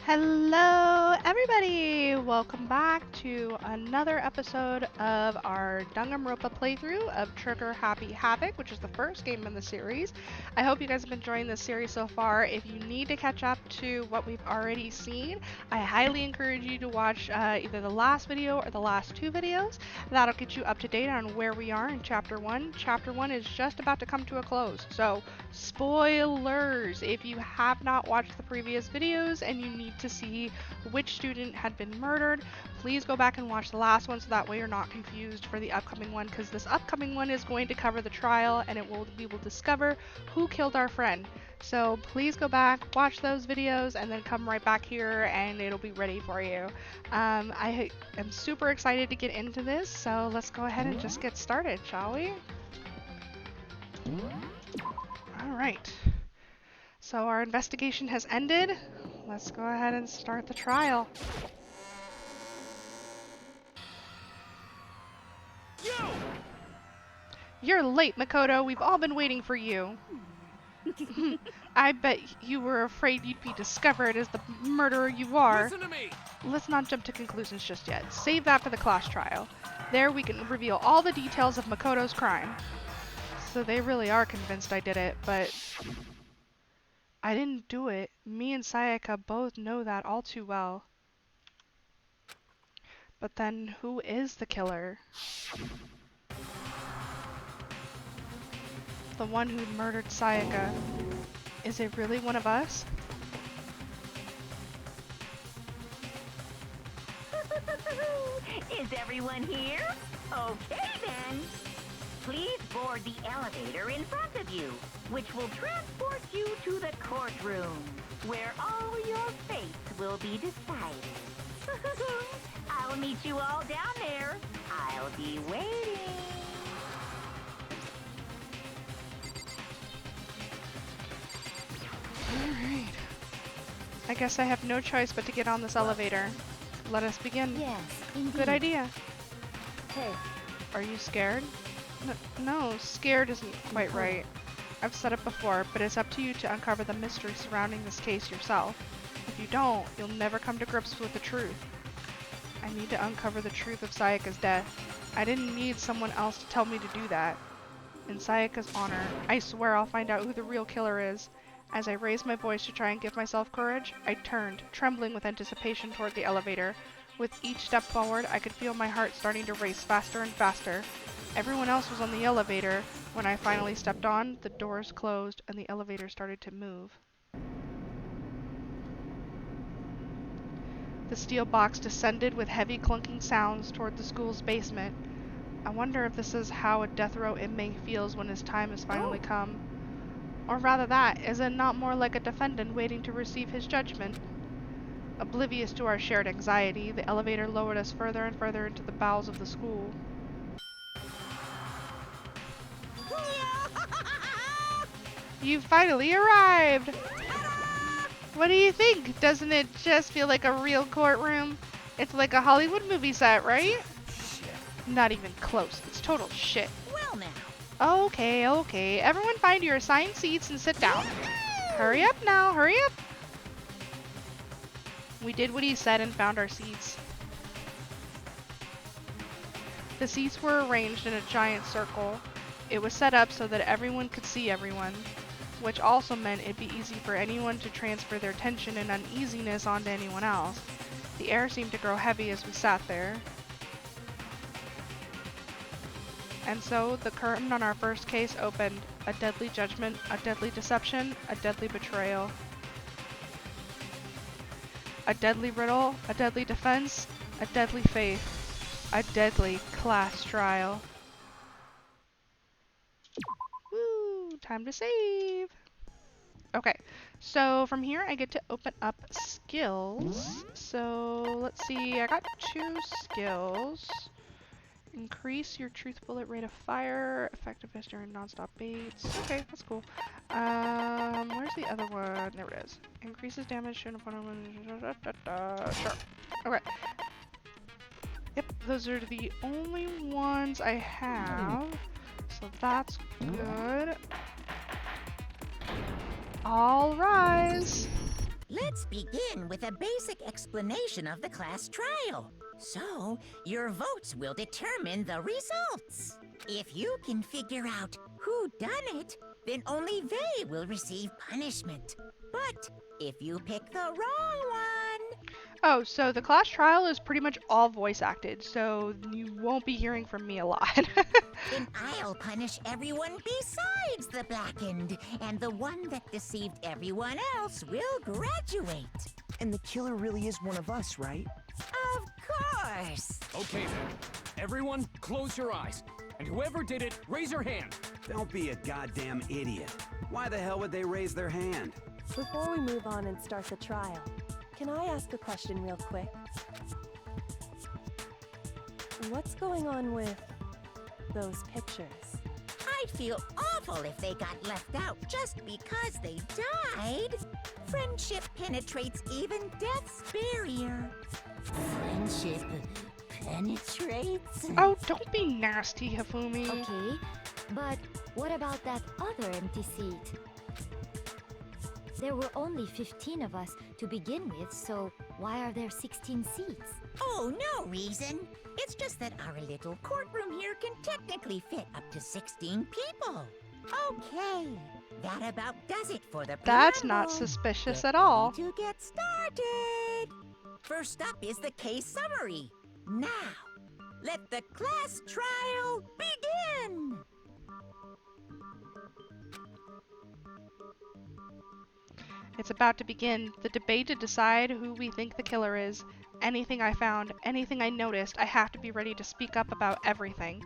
Hello, everybody! Welcome back to another episode of our Danganronpa playthrough of Trigger Happy Havoc, which is the first game in the series. I hope you guys have been enjoying this series so far. If you need to catch up to what we've already seen, I highly encourage you to watch either the last video or the last two videos. That'll get you up to date on where we are in Chapter 1. Chapter 1 is just about to come to a close, so spoilers! If you have not watched the previous videos and you need to see which student had been murdered, please go back and watch the last one so that way you're not confused for the upcoming one, because this upcoming one is going to cover the trial and we will discover who killed our friend. So please go back, watch those videos, and then come right back here and it'll be ready for you. I am super excited to get into this, so let's go ahead and just get started, shall we? Alright. So our investigation has ended. Let's go ahead and start the trial. You're late, Makoto. We've all been waiting for you. I bet you were afraid you'd be discovered as the murderer you are. Listen to me. Let's not jump to conclusions just yet. Save that for the class trial. There we can reveal all the details of Makoto's crime. So they really are convinced I did it, but I didn't do it. Me and Sayaka both know that all too well. But then, who is the killer? The one who murdered Sayaka. Is it really one of us? Is everyone here? Okay then. Please board the elevator in front of you, which will transport you to the courtroom, where all your fates will be decided. I'll meet you all down there. I'll be waiting. Alright. I guess I have no choice but to get on this elevator. Let us begin. Yes, indeed. Good idea. Hey. Are you scared? No, scared isn't quite right. I've said it before, but it's up to you to uncover the mystery surrounding this case yourself. If you don't, you'll never come to grips with the truth. I need to uncover the truth of Sayaka's death. I didn't need someone else to tell me to do that. In Sayaka's honor, I swear I'll find out who the real killer is. As I raised my voice to try and give myself courage, I turned, trembling with anticipation toward the elevator. With each step forward, I could feel my heart starting to race faster and faster. Everyone else was on the elevator. When I finally stepped on, the doors closed and the elevator started to move. The steel box descended with heavy clunking sounds toward the school's basement. I wonder if this is how a death row inmate feels when his time has finally come. Or rather that, is it not more like a defendant waiting to receive his judgment? Oblivious to our shared anxiety, the elevator lowered us further and further into the bowels of the school. You finally arrived! What do you think? Doesn't it just feel like a real courtroom? It's like a Hollywood movie set, right? Shit. Not even close. It's total shit. Well now. Okay. Everyone find your assigned seats and sit down. Hurry up now, hurry up! We did what he said and found our seats. The seats were arranged in a giant circle. It was set up so that everyone could see everyone, which also meant it'd be easy for anyone to transfer their tension and uneasiness onto anyone else. The air seemed to grow heavy as we sat there. And so, the curtain on our first case opened. A deadly judgment, a deadly deception, a deadly betrayal. A deadly riddle, a deadly defense, a deadly faith, a deadly class trial. Woo! Time to save! Okay, so from here I get to open up skills. So, let's see, I got 2 skills. Increase your truth bullet rate of fire, effectiveness during non-stop baits. Okay, that's cool. Where's the other one? There it is. Increases damage to an opponent. Sure. Okay. Yep, those are the only ones I have. So that's good. All rise. Let's begin with a basic explanation of the class trial. So, your votes will determine the results. If you can figure out who done it, then only they will receive punishment. But if you pick the wrong one... Oh, so the class trial is pretty much all voice acted, so you won't be hearing from me a lot. Then I'll punish everyone besides the blackened, and the one that deceived everyone else will graduate. And the killer really is one of us, right? Of course! Okay then. Everyone, close your eyes. And whoever did it, raise your hand. Don't be a goddamn idiot. Why the hell would they raise their hand? Before we move on and start the trial, can I ask a question real quick? What's going on with those pictures? I'd feel awful if they got left out just because they died. Friendship penetrates even death's barrier. Friendship penetrates? Oh, don't be nasty, Hifumi. Okay, but what about that other empty seat? There were only 15 of us to begin with, so why are there 16 seats? Oh, no reason. It's just that our little courtroom here can technically fit up to 16 people. Okay, that about does it for the That's not preamble. suspicious Get at all. ready to get started. First up is the case summary. Now, let the class trial begin. It's about to begin the debate to decide who we think the killer is. Anything I found, anything I noticed, I have to be ready to speak up about everything.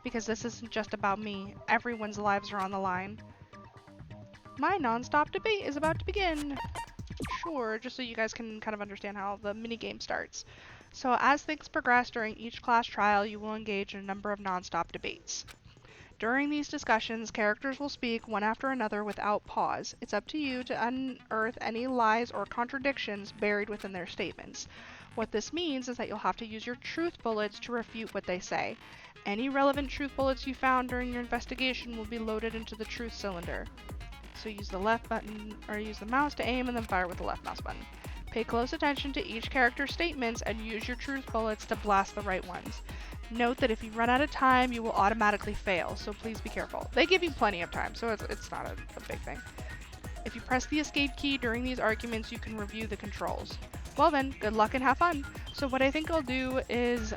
Because this isn't just about me. Everyone's lives are on the line. My non-stop debate is about to begin. Sure, just so you guys can kind of understand how the minigame starts. So as things progress during each class trial, you will engage in a number of non-stop debates. During these discussions, characters will speak one after another without pause. It's up to you to unearth any lies or contradictions buried within their statements. What this means is that you'll have to use your truth bullets to refute what they say. Any relevant truth bullets you found during your investigation will be loaded into the truth cylinder. So use the left button, or use the mouse to aim and then fire with the left mouse button. Pay close attention to each character's statements and use your truth bullets to blast the right ones. Note that if you run out of time, you will automatically fail, so please be careful. They give you plenty of time, so it's not a big thing. If you press the escape key during these arguments, you can review the controls. Well then, good luck and have fun. So what I think I'll do is,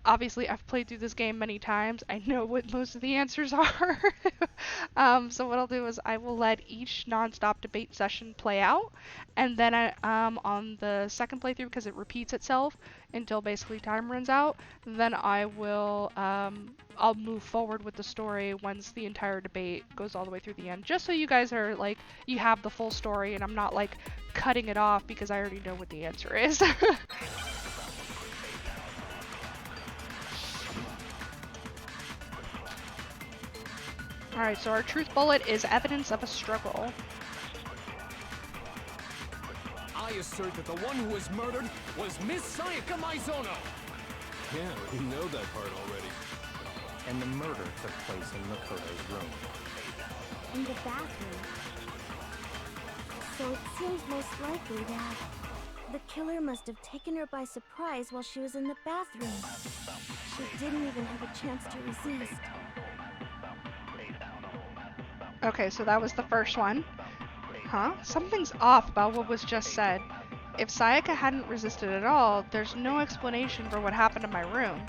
obviously I've played through this game many times. I know what most of the answers are. So what I'll do is I will let each non-stop debate session play out, and then on the second playthrough, because it repeats itself until basically time runs out, then I will I'll move forward with the story once the entire debate goes all the way through the end, just so you guys are like, you have the full story and I'm not like cutting it off because I already know what the answer is. Alright, so our truth bullet is evidence of a struggle. I assert that the one who was murdered was Miss Sayaka Maizono. Yeah, we know that part already. And the murder took place in Makoto's room. In the bathroom. So it seems most likely that the killer must have taken her by surprise while she was in the bathroom. She didn't even have a chance to resist. Okay, so that was the first one. Huh? Something's off about what was just said. If Sayaka hadn't resisted at all, there's no explanation for what happened in my room.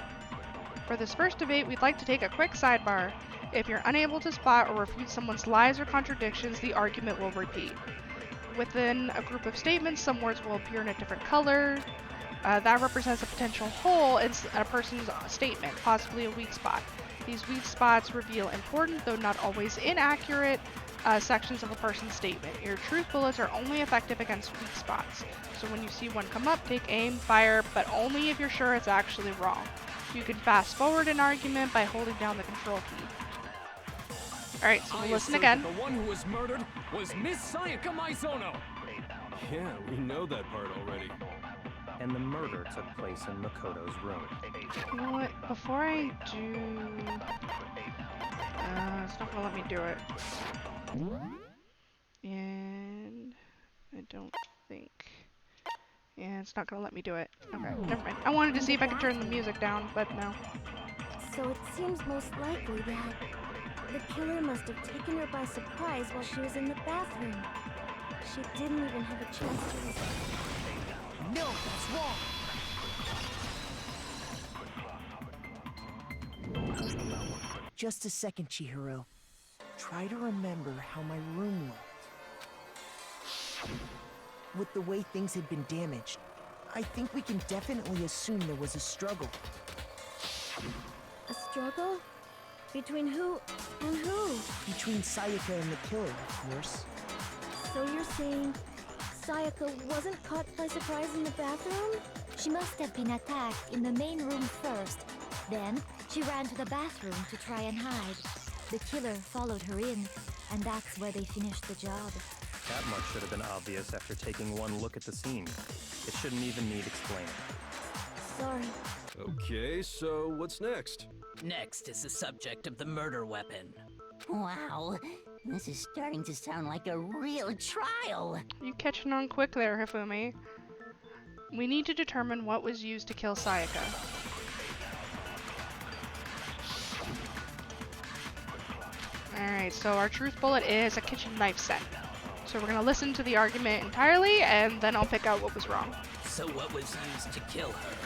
For this first debate, we'd like to take a quick sidebar. If you're unable to spot or refute someone's lies or contradictions, the argument will repeat. Within a group of statements, some words will appear in a different color. That represents a potential hole in a person's statement, possibly a weak spot. These weak spots reveal important, though not always inaccurate, sections of a person's statement. Your truth bullets are only effective against weak spots. So when you see one come up, take aim, fire, but only if you're sure it's actually wrong. You can fast forward an argument by holding down the control key. Alright, so we'll listen again. The one who was murdered was Miss Sayaka Maizono. Yeah, we know that part already. And the murder took place in Makoto's room. You know what? Before I do... it's not gonna let me do it. And... I don't Yeah, it's not gonna let me do it. Okay, never mind. I wanted to see if I could turn the music down, but no. So it seems most likely that the killer must have taken her by surprise while she was in the bathroom. She didn't even have a chance to resist. No, that's wrong. Just a second, Chihiro. Try to remember how my room looked. With the way things had been damaged, I think we can definitely assume there was a struggle. A struggle? Between who and who? Between Sayaka and the killer, of course. So you're saying Sayaka wasn't caught by surprise in the bathroom? She must have been attacked in the main room first. Then, she ran to the bathroom to try and hide. The killer followed her in, and that's where they finished the job. That much should have been obvious after taking one look at the scene. It shouldn't even need explaining. Sorry. Okay, so what's next? Next is the subject of the murder weapon. Wow, this is starting to sound like a real trial. You catching on quick there, Hifumi. We need to determine what was used to kill Sayaka. Alright, so our truth bullet is a kitchen knife set. So we're gonna listen to the argument entirely, and then I'll pick out what was wrong. So what was used to kill her?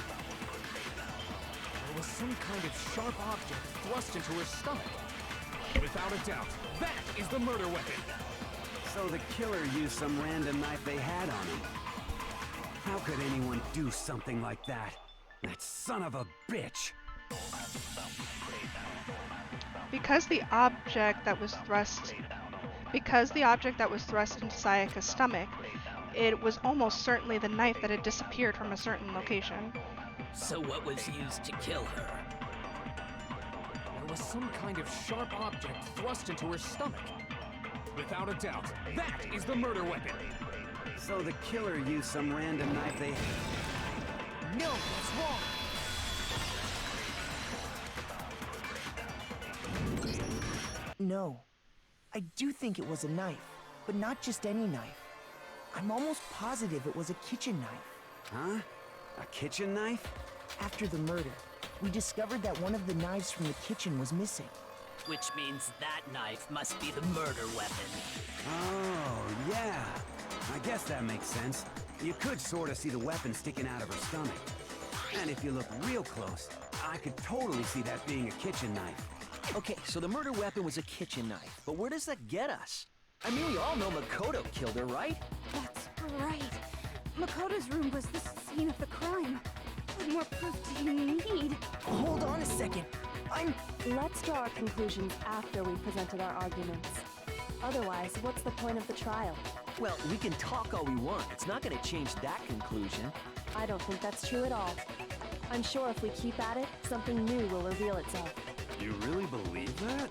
There was some kind of sharp object thrust into her stomach. Without a doubt, that is the murder weapon. So the killer used some random knife they had on him. How could anyone do something like that? That son of a bitch! Because the object that was thrust into Sayaka's stomach, it was almost certainly the knife that had disappeared from a certain location. So what was used to kill her? There was some kind of sharp object thrust into her stomach. Without a doubt, that is the murder weapon. So the killer used some random knife they... No, that's wrong. No. I do think it was a knife, but not just any knife. I'm almost positive it was a kitchen knife. Huh? A kitchen knife? After the murder, we discovered that one of the knives from the kitchen was missing. Which means that knife must be the murder weapon. Oh, yeah. I guess that makes sense. You could sort of see the weapon sticking out of her stomach. And if you look real close, I could totally see that being a kitchen knife. Okay, so the murder weapon was a kitchen knife, but where does that get us? I mean, we all know Makoto killed her, right? That's right. Makoto's room was the scene of the crime. What more proof do you need? Hold on a second. Let's draw our conclusions after we've presented our arguments. Otherwise, what's the point of the trial? Well, we can talk all we want. It's not going to change that conclusion. I don't think that's true at all. I'm sure if we keep at it, something new will reveal itself. You really believe that?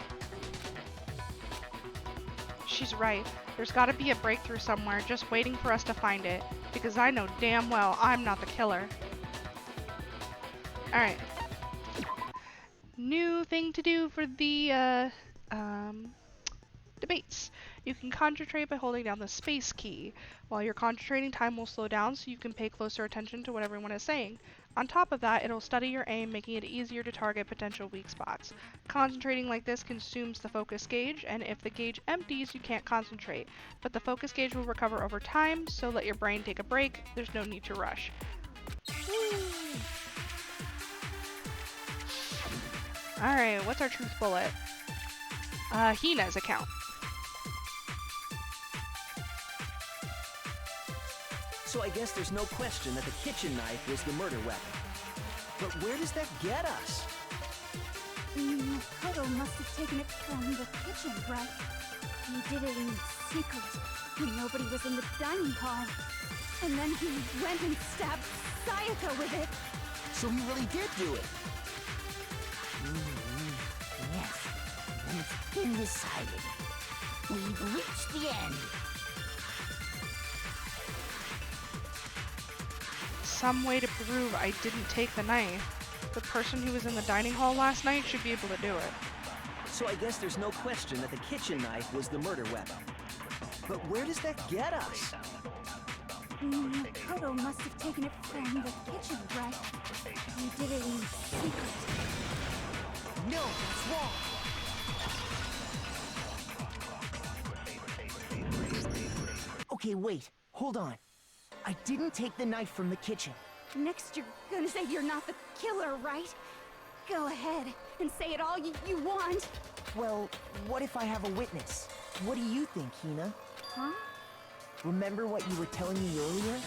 She's right. There's gotta be a breakthrough somewhere just waiting for us to find it, because I know damn well I'm not the killer. Alright. New thing to do for the debates. You can concentrate by holding down the space key. While you're concentrating, time will slow down so you can pay closer attention to what everyone is saying. On top of that, it'll study your aim, making it easier to target potential weak spots. Concentrating like this consumes the focus gauge, and if the gauge empties, you can't concentrate. But the focus gauge will recover over time, so let your brain take a break. There's no need to rush. Alright, what's our truth bullet? Hina's account. So I guess there's no question that the kitchen knife was the murder weapon. But where does that get us? Makoto must have taken it from the kitchen, right? He did it in secret, when nobody was in the dining hall. And then he went and stabbed Sayaka with it. So he really did do it. Yes, and it's been decided. We've reached the end. Some way to prove I didn't take the knife. The person who was in the dining hall last night should be able to do it. So I guess there's no question that the kitchen knife was the murder weapon. But where does that get us? Makoto must have taken it from the kitchen, right? You did it in secret. No, that's wrong. Okay, wait. Hold on. I didn't take the knife from the kitchen. Next you're gonna say you're not the killer, right? Go ahead and say it all you want. Well, what if I have a witness? What do you think, Hina? Huh? Remember what you were telling me earlier?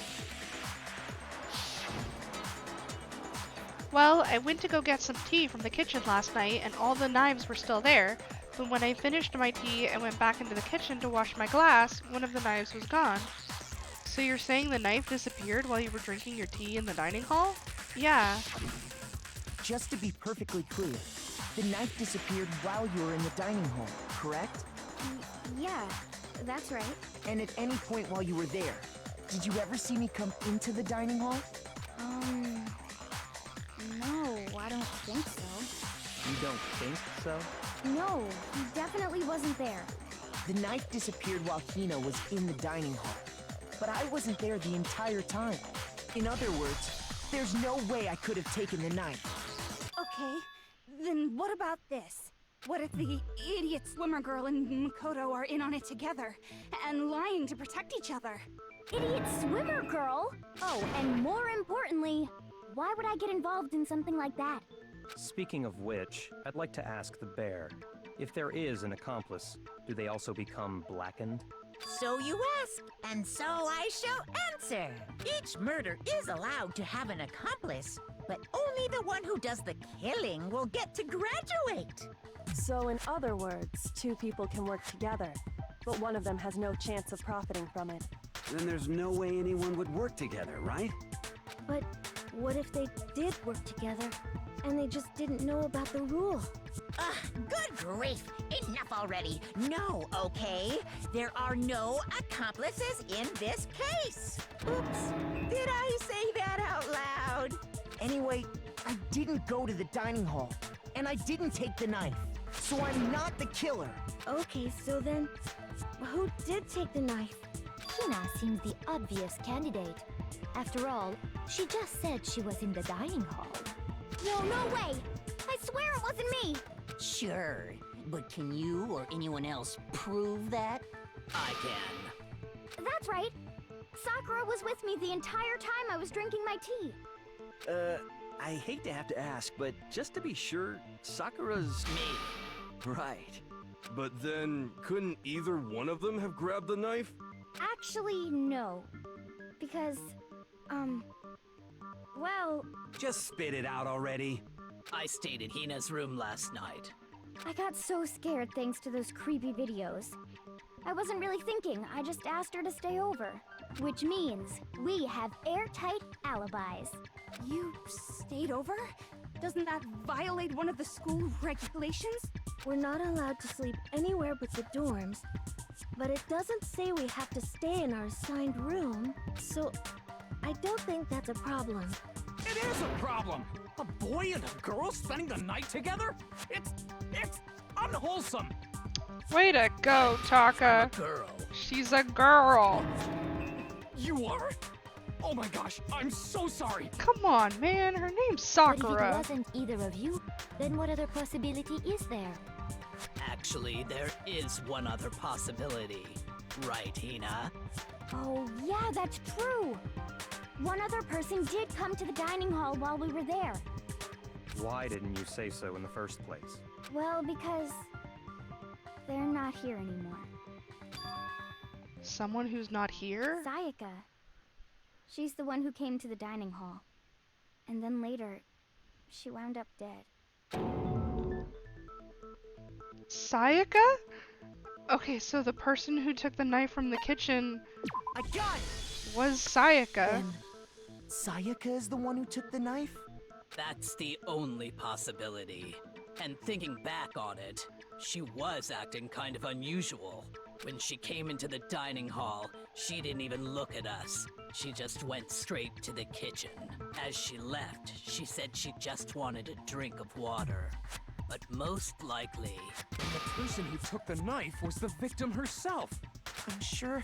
Well, I went to go get some tea from the kitchen last night and all the knives were still there, but when I finished my tea and went back into the kitchen to wash my glass, one of the knives was gone. So you're saying the knife disappeared while you were drinking your tea in the dining hall? Yeah. Just to be perfectly clear, the knife disappeared while you were in the dining hall, correct? Yeah, that's right. And at any point while you were there, did you ever see me come into the dining hall? No, I don't think so. You don't think so? No, he definitely wasn't there. The knife disappeared while Hina was in the dining hall. But I wasn't there the entire time. In other words, there's no way I could have taken the knife. Okay, then what about this? What if the idiot swimmer girl and Makoto are in on it together, and lying to protect each other? Idiot swimmer girl? Oh, and more importantly, why would I get involved in something like that? Speaking of which, I'd like to ask the bear, if there is an accomplice, do they also become blackened? So you ask, and so I shall answer. Each murder is allowed to have an accomplice, but only the one who does the killing will get to graduate. So in other words, two people can work together, but one of them has no chance of profiting from it. Then there's no way anyone would work together, right? But what if they did work together, and they just didn't know about the rule? Good grief! Enough already! No, okay? There are no accomplices in this case! Oops! Did I say that out loud? Anyway, I didn't go to the dining hall, and I didn't take the knife. So I'm not the killer. Okay, so then, who did take the knife? Hina seems the obvious candidate. After all, she just said she was in the dining hall. No way! I swear it wasn't me! Sure, but can you or anyone else prove that? I can. That's right. Sakura was with me the entire time I was drinking my tea. I hate to have to ask, but just to be sure, Sakura's... Me. Right. But then, couldn't either one of them have grabbed the knife? Actually, no. Because, well... Just spit it out already. I stayed in Hina's room last night. I got so scared thanks to those creepy videos. I wasn't really thinking, I just asked her to stay over. Which means we have airtight alibis. You stayed over? Doesn't that violate one of the school regulations? We're not allowed to sleep anywhere but the dorms, but it doesn't say we have to stay in our assigned room, so I don't think that's a problem. It is a problem! A boy and a girl spending the night together? It's unwholesome! Way to go, Taka. Girl. She's a girl. You are? Oh my gosh, I'm so sorry! Come on, man. Her name's But if Sakura. it wasn't either of you, then what other possibility is there? Actually, there is one other possibility. Right, Hina? Oh, yeah, that's true. One other person did come to the dining hall while we were there. Why didn't you say so in the first place? Well, because they're not here anymore. Someone who's not here? Sayaka. She's the one who came to the dining hall. And then later, she wound up dead. Sayaka? Okay, so the person who took the knife from the kitchen I got it! was Sayaka. Then Sayaka is the one who took the knife? That's the only possibility. And thinking back on it, she was acting kind of unusual. When she came into the dining hall, she didn't even look at us. She just went straight to the kitchen. As she left, she said she just wanted a drink of water. But most likely... The person who took the knife was the victim herself. I'm sure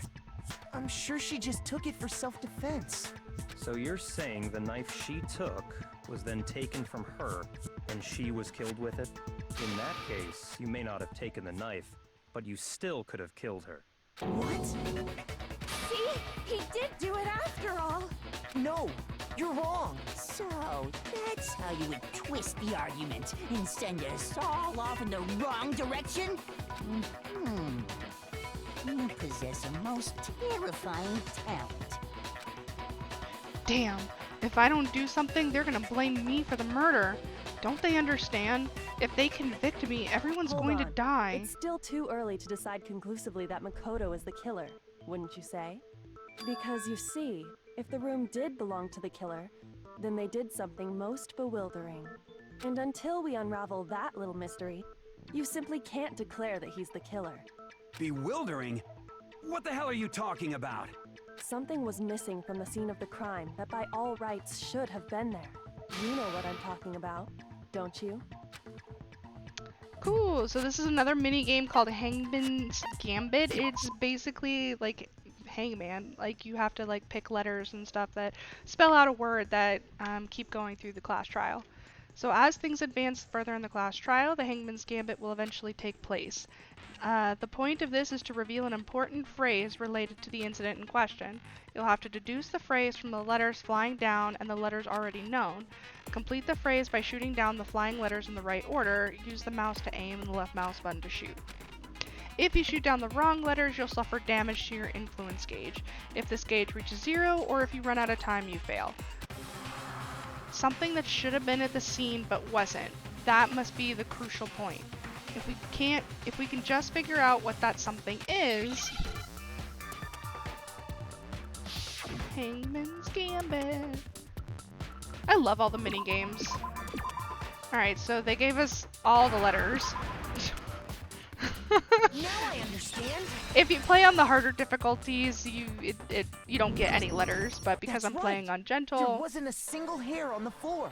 I'm sure she just took it for self-defense. So you're saying the knife she took was then taken from her, and she was killed with it? In that case, you may not have taken the knife, but you still could have killed her. What? See? He did do it after all! No, you're wrong. So, that's how you would twist the argument and send us all off in the wrong direction? You possess a most terrifying talent. Damn, if I don't do something, they're gonna blame me for the murder. Don't they understand? If they convict me, everyone's Hold going to on. die. It's still too early to decide conclusively that Makoto is the killer, wouldn't you say? Because you see, if the room did belong to the killer, then they did something most bewildering. And until we unravel that little mystery, you simply can't declare that he's the killer. Bewildering? What the hell are you talking about? Something was missing from the scene of the crime that by all rights should have been there. You know what I'm talking about, don't you? Cool, so this is another mini game called Hangman's Gambit. It's basically like Hangman, like you have to like pick letters and stuff that spell out a word that keep going through the class trial. So as things advance further in the class trial, the Hangman's Gambit will eventually take place. The point of this is to reveal an important phrase related to the incident in question. You'll have to deduce the phrase from the letters flying down and the letters already known. Complete the phrase by shooting down the flying letters in the right order. Use the mouse to aim and the left mouse button to shoot. If you shoot down the wrong letters, you'll suffer damage to your influence gauge. If this gauge reaches 0, or if you run out of time, you fail. Something that should have been at the scene but wasn't. That must be the crucial point. If we can just figure out what that something is. Hangman's Gambit. I love all the mini games. Alright, so they gave us all the letters. Now I understand. If you play on the harder difficulties, you don't get any letters, but because That's I'm playing right. on gentle, There wasn't a single hair on the floor.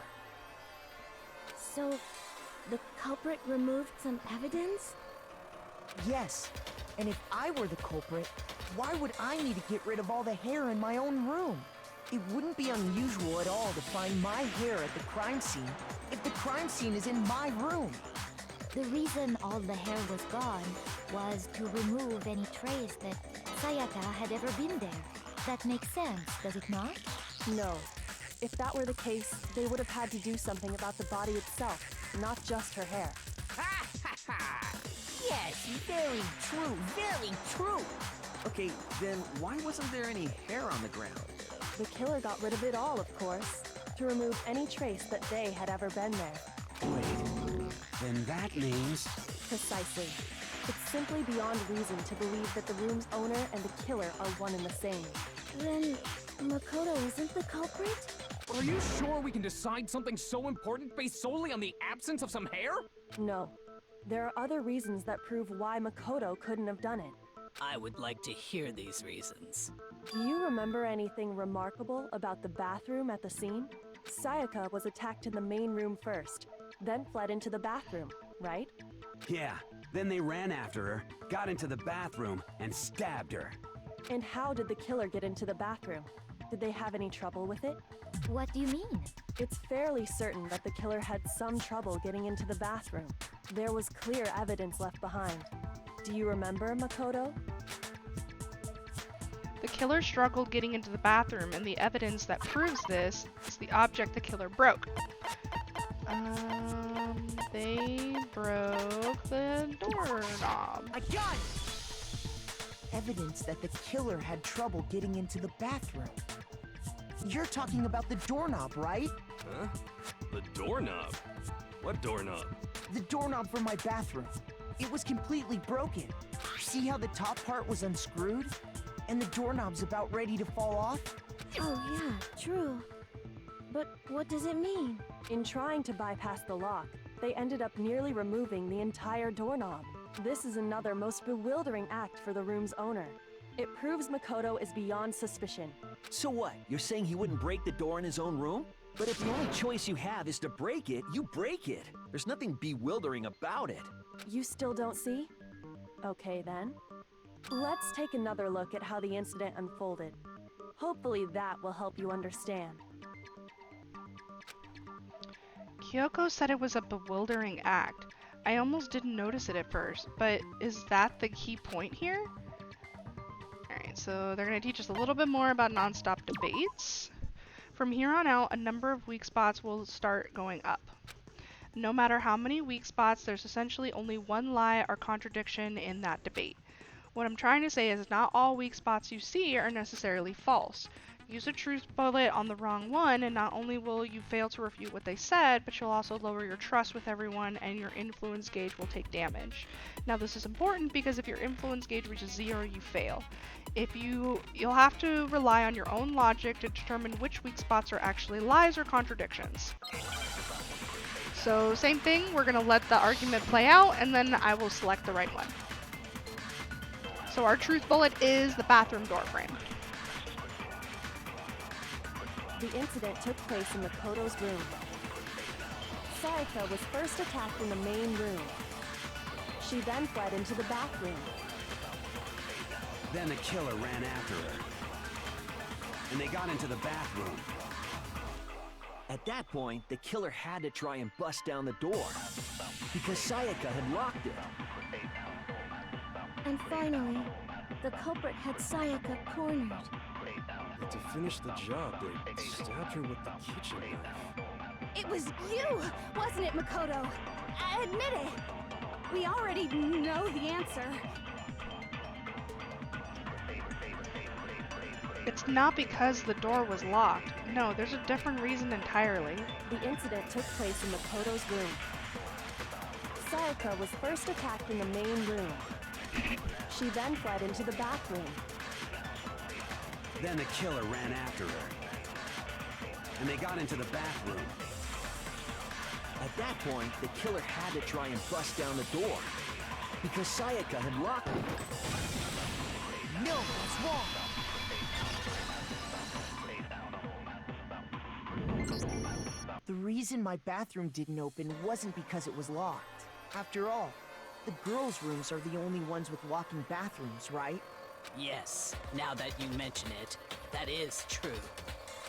So, the culprit removed some evidence? Yes. And if I were the culprit, why would I need to get rid of all the hair in my own room? It wouldn't be unusual at all to find my hair at the crime scene if the crime scene is in my room. The reason all the hair was gone was to remove any trace that Sayaka had ever been there. That makes sense, does it not? No. If that were the case, they would have had to do something about the body itself, not just her hair. Ha ha ha! Yes, very true, very true. Okay, then why wasn't there any hair on the ground? The killer got rid of it all, of course, to remove any trace that they had ever been there. Wait, then that means... Precisely. It's simply beyond reason to believe that the room's owner and the killer are one and the same. Then, Makoto isn't the culprit? Are you sure we can decide something so important based solely on the absence of some hair? No. There are other reasons that prove why Makoto couldn't have done it. I would like to hear these reasons. Do you remember anything remarkable about the bathroom at the scene? Sayaka was attacked in the main room first, then fled into the bathroom, right? Yeah, then they ran after her, got into the bathroom, and stabbed her. And how did the killer get into the bathroom? Did they have any trouble with it? What do you mean? It's fairly certain that the killer had some trouble getting into the bathroom. There was clear evidence left behind. Do you remember, Makoto? the killer struggled getting into the bathroom, and the evidence that proves this is the object the killer broke. They broke the doorknob. I got it! Evidence that the killer had trouble getting into the bathroom. You're talking about the doorknob, right? Huh? The doorknob? What doorknob? The doorknob for my bathroom. It was completely broken. See how the top part was unscrewed? And the doorknob's about ready to fall off? Oh yeah, true. But what does it mean? In trying to bypass the lock, they ended up nearly removing the entire doorknob. This is another most bewildering act for the room's owner. It proves Makoto is beyond suspicion. So what? You're saying he wouldn't break the door in his own room? But if the only choice you have is to break it, you break it. There's nothing bewildering about it. You still don't see? Okay then. Let's take another look at how the incident unfolded. Hopefully that will help you understand. Kyoko said it was a bewildering act. I almost didn't notice it at first, but is that the key point here? Alright, so they're going to teach us a little bit more about nonstop debates. From here on out, a number of weak spots will start going up. No matter how many weak spots, there's essentially only one lie or contradiction in that debate. What I'm trying to say is not all weak spots you see are necessarily false. Use a truth bullet on the wrong one, and not only will you fail to refute what they said, but you'll also lower your trust with everyone and your influence gauge will take damage. Now this is important because if your influence gauge reaches 0, you fail. You'll have to rely on your own logic to determine which weak spots are actually lies or contradictions. So same thing, we're going to let the argument play out and then I will select the right one. So our truth bullet is the bathroom door frame. The incident took place in Makoto's room. Sayaka was first attacked in the main room. She then fled into the bathroom. Then the killer ran after her. And they got into the bathroom. At that point, the killer had to try and bust down the door, because Sayaka had locked it. And finally, the culprit had Sayaka cornered. And to finish the job, they stabbed her with the kitchen knife. It was you, wasn't it, Makoto? Admit it. We already know the answer. It's not because the door was locked. No, there's a different reason entirely. The incident took place in Makoto's room. Sayaka was first attacked in the main room. She then fled into the bathroom. Then the killer ran after her. And they got into the bathroom. At that point, the killer had to try and bust down the door, because Sayaka had locked it. No, what's wrong? The reason my bathroom didn't open wasn't because it was locked. After all, the girls' rooms are the only ones with walking bathrooms, right? Yes, now that you mention it, that is true.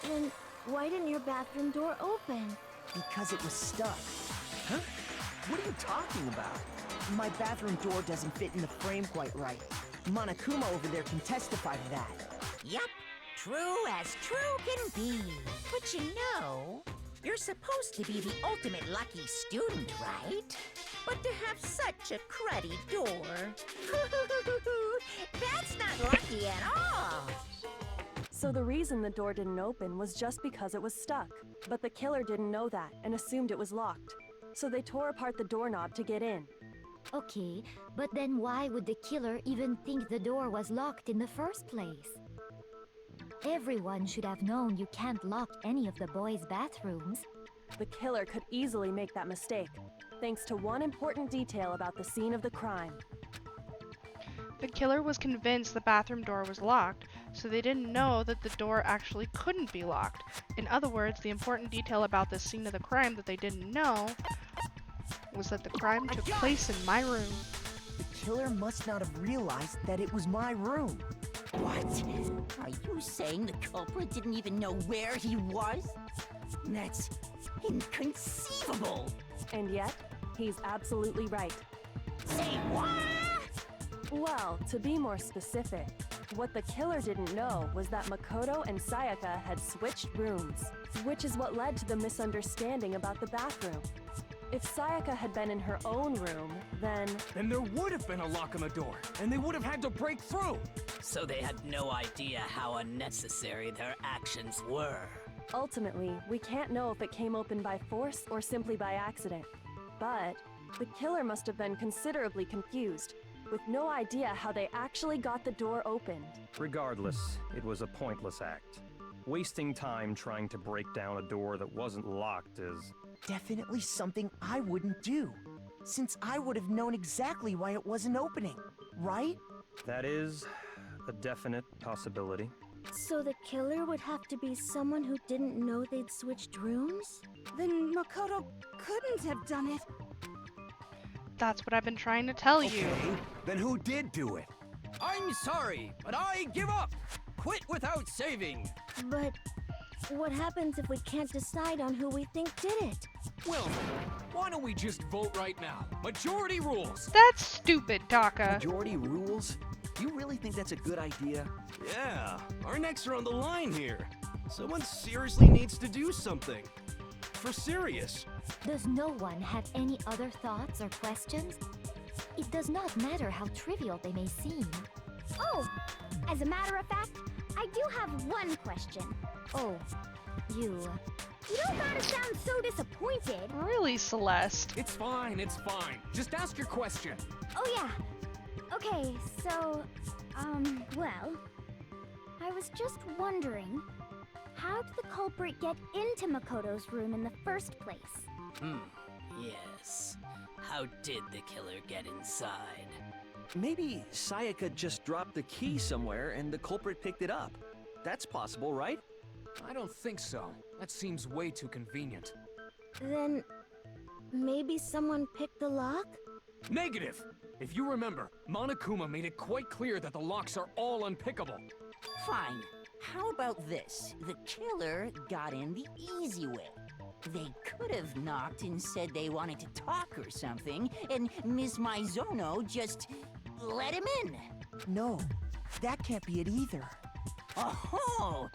Then why didn't your bathroom door open? Because it was stuck. Huh? What are you talking about? My bathroom door doesn't fit in the frame quite right. Monokuma over there can testify to that. Yup, true as true can be. But you know, you're supposed to be the ultimate lucky student, right? But to have such a cruddy door, that's not lucky at all. So the reason the door didn't open was just because it was stuck. But the killer didn't know that and assumed it was locked. So they tore apart the doorknob to get in. Okay, but then why would the killer even think the door was locked in the first place? Everyone should have known you can't lock any of the boys' bathrooms. The killer could easily make that mistake, thanks to one important detail about the scene of the crime. The killer was convinced the bathroom door was locked, so they didn't know that the door actually couldn't be locked. In other words, the important detail about the scene of the crime that they didn't know was that the crime took place in my room. The killer must not have realized that it was my room. What? Are you saying the culprit didn't even know where he was? That's inconceivable. And yet, he's absolutely right. Say what? Well, to be more specific, what the killer didn't know was that Makoto and Sayaka had switched rooms, which is what led to the misunderstanding about the bathroom. If Sayaka had been in her own room, then there would have been a lock on the door, and they would have had to break through. So they had no idea how unnecessary their actions were. ultimately, we can't know if it came open by force or simply by accident. But the killer must have been considerably confused, with no idea how they actually got the door opened. Regardless, it was a pointless act. Wasting time trying to break down a door that wasn't locked is... definitely something I wouldn't do, since I would have known exactly why it wasn't opening, right? That is a definite possibility. So the killer would have to be someone who didn't know they'd switched rooms? Then Makoto couldn't have done it. That's what I've been trying to tell you. Okay, then who did do it? I'm sorry, but I give up. Quit without saving. But what happens if we can't decide on who we think did it? Well, why don't we just vote right now? Majority rules. That's stupid, Taka. Majority rules? You really think that's a good idea? Yeah, our necks are on the line here. Someone seriously needs to do something. For serious. Does no one have any other thoughts or questions? It does not matter how trivial they may seem. Oh, as a matter of fact, I do have one question. Oh, you don't gotta sound so disappointed. Really, Celeste? It's fine, it's fine. Just ask your question. Oh yeah. Okay, so, well, I was just wondering, how did the culprit get into Makoto's room in the first place? Yes. How did the killer get inside? Maybe Sayaka just dropped the key somewhere and the culprit picked it up. That's possible, right? I don't think so. That seems way too convenient. Then maybe someone picked the lock? Negative! If you remember, Monokuma made it quite clear that the locks are all unpickable. Fine. How about this? The killer got in the easy way. They could have knocked and said they wanted to talk or something, and Miss Maizono just let him in. No, that can't be it either. Oh,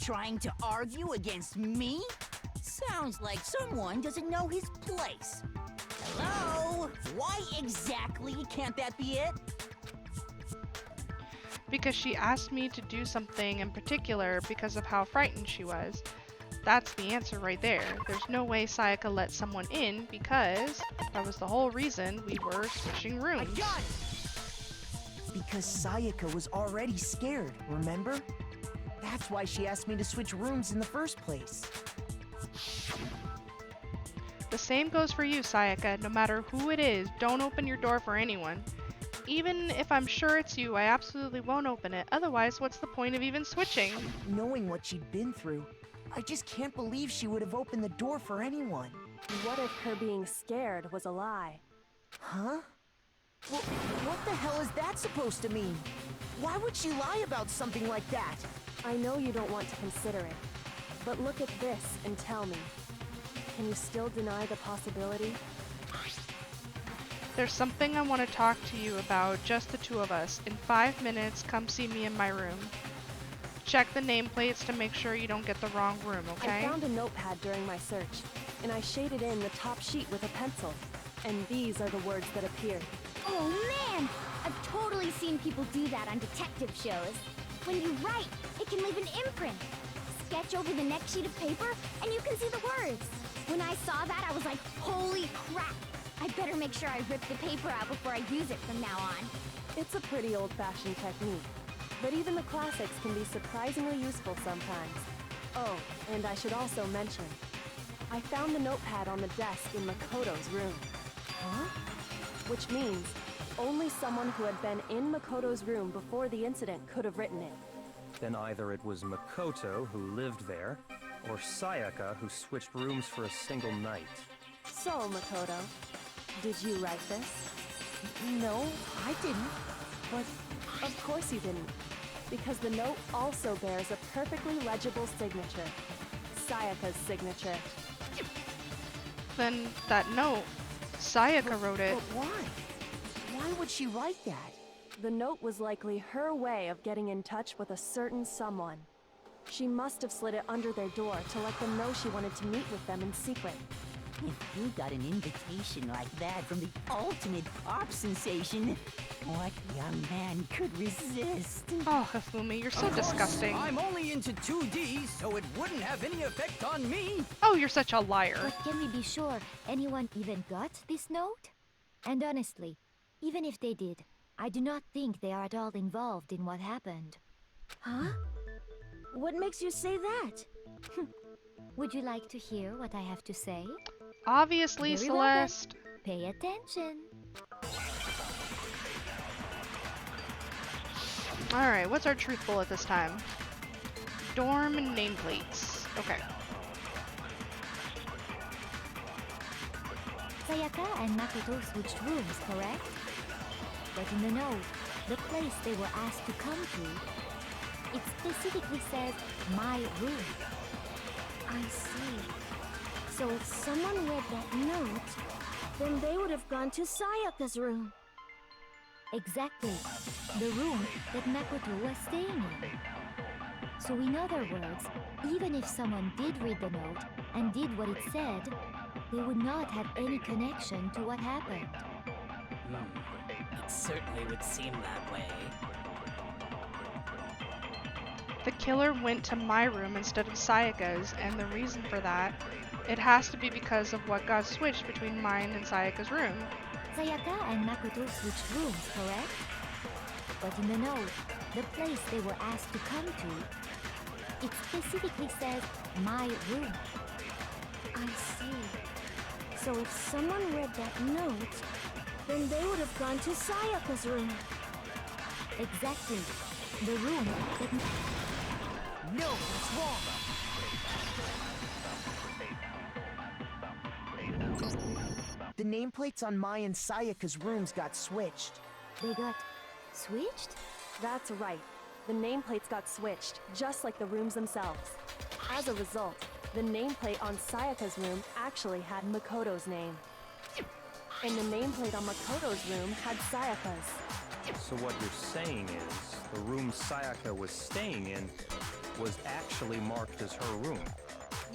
trying to argue against me? Sounds like someone doesn't know his place. Hello? Why exactly can't that be it? Because she asked me to do something in particular because of how frightened she was. That's the answer right there. There's no way Sayaka let someone in because that was the whole reason we were switching rooms. I got it! Because Sayaka was already scared, remember? That's why she asked me to switch rooms in the first place. The same goes for you, Sayaka. No matter who it is, don't open your door for anyone. Even if I'm sure it's you, I absolutely won't open it. Otherwise, what's the point of even switching? Knowing what she'd been through, I just can't believe she would have opened the door for anyone. What if her being scared was a lie? Huh? Well, what the hell is that supposed to mean? Why would she lie about something like that? I know you don't want to consider it, but look at this and tell me. Can you still deny the possibility? There's something I want to talk to you about, just the two of us. In 5 minutes, come see me in my room. Check the nameplates to make sure you don't get the wrong room, okay? I found a notepad during my search, and I shaded in the top sheet with a pencil. And these are the words that appeared. Oh man! I've totally seen people do that on detective shows. When you write, it can leave an imprint. Sketch over the next sheet of paper, and you can see the words. When I saw that, I was like, holy crap! I better make sure I rip the paper out before I use it from now on. It's a pretty old-fashioned technique, but even the classics can be surprisingly useful sometimes. Oh, and I should also mention, I found the notepad on the desk in Makoto's room. Huh? Which means only someone who had been in Makoto's room before the incident could have written it. Then either it was Makoto who lived there, or Sayaka who switched rooms for a single night. So, Makoto, did you write this? No, I didn't. But Of course you didn't, because the note also bears a perfectly legible signature. Sayaka's signature. Then that note, Sayaka wrote it. But why? Why would she write that? The note was likely her way of getting in touch with a certain someone. She must have slid it under their door to let them know she wanted to meet with them in secret. If you got an invitation like that from the ultimate pop sensation, what young man could resist? Oh, Hifumi, you're so disgusting. I'm only into 2D, so it wouldn't have any effect on me. Oh, you're such a liar. But can we be sure anyone even got this note? And honestly, even if they did, I do not think they are at all involved in what happened. Huh? What makes you say that? Would you like to hear what I have to say? Obviously, Very well then. Celeste. Pay attention. Alright, what's our truth bullet this time? Dorm and nameplates. Okay. Sayaka and Makoto switched rooms, correct? But in the note, the place they were asked to come to, it specifically says my room. I see. So if someone read that note, then they would have gone to Sayaka's room. Exactly. The room that Makoto was staying in. So in other words, even if someone did read the note and did what it said, they would not have any connection to what happened. It certainly would seem that way. The killer went to my room instead of Sayaka's, and the reason for that, it has to be because of what got switched between mine and Sayaka's room. Sayaka and Makoto switched rooms, correct? But in the note, the place they were asked to come to, it specifically says my room. I see. So if someone read that note, then they would have gone to Sayaka's room. Exactly. The room that... No, what's wrong? The nameplates on Mai and Sayaka's rooms got switched. They got switched? That's right. The nameplates got switched, just like the rooms themselves. As a result, the nameplate on Sayaka's room actually had Makoto's name. And the nameplate on Makoto's room had Sayaka's. So what you're saying is, the room Sayaka was staying in was actually marked as her room.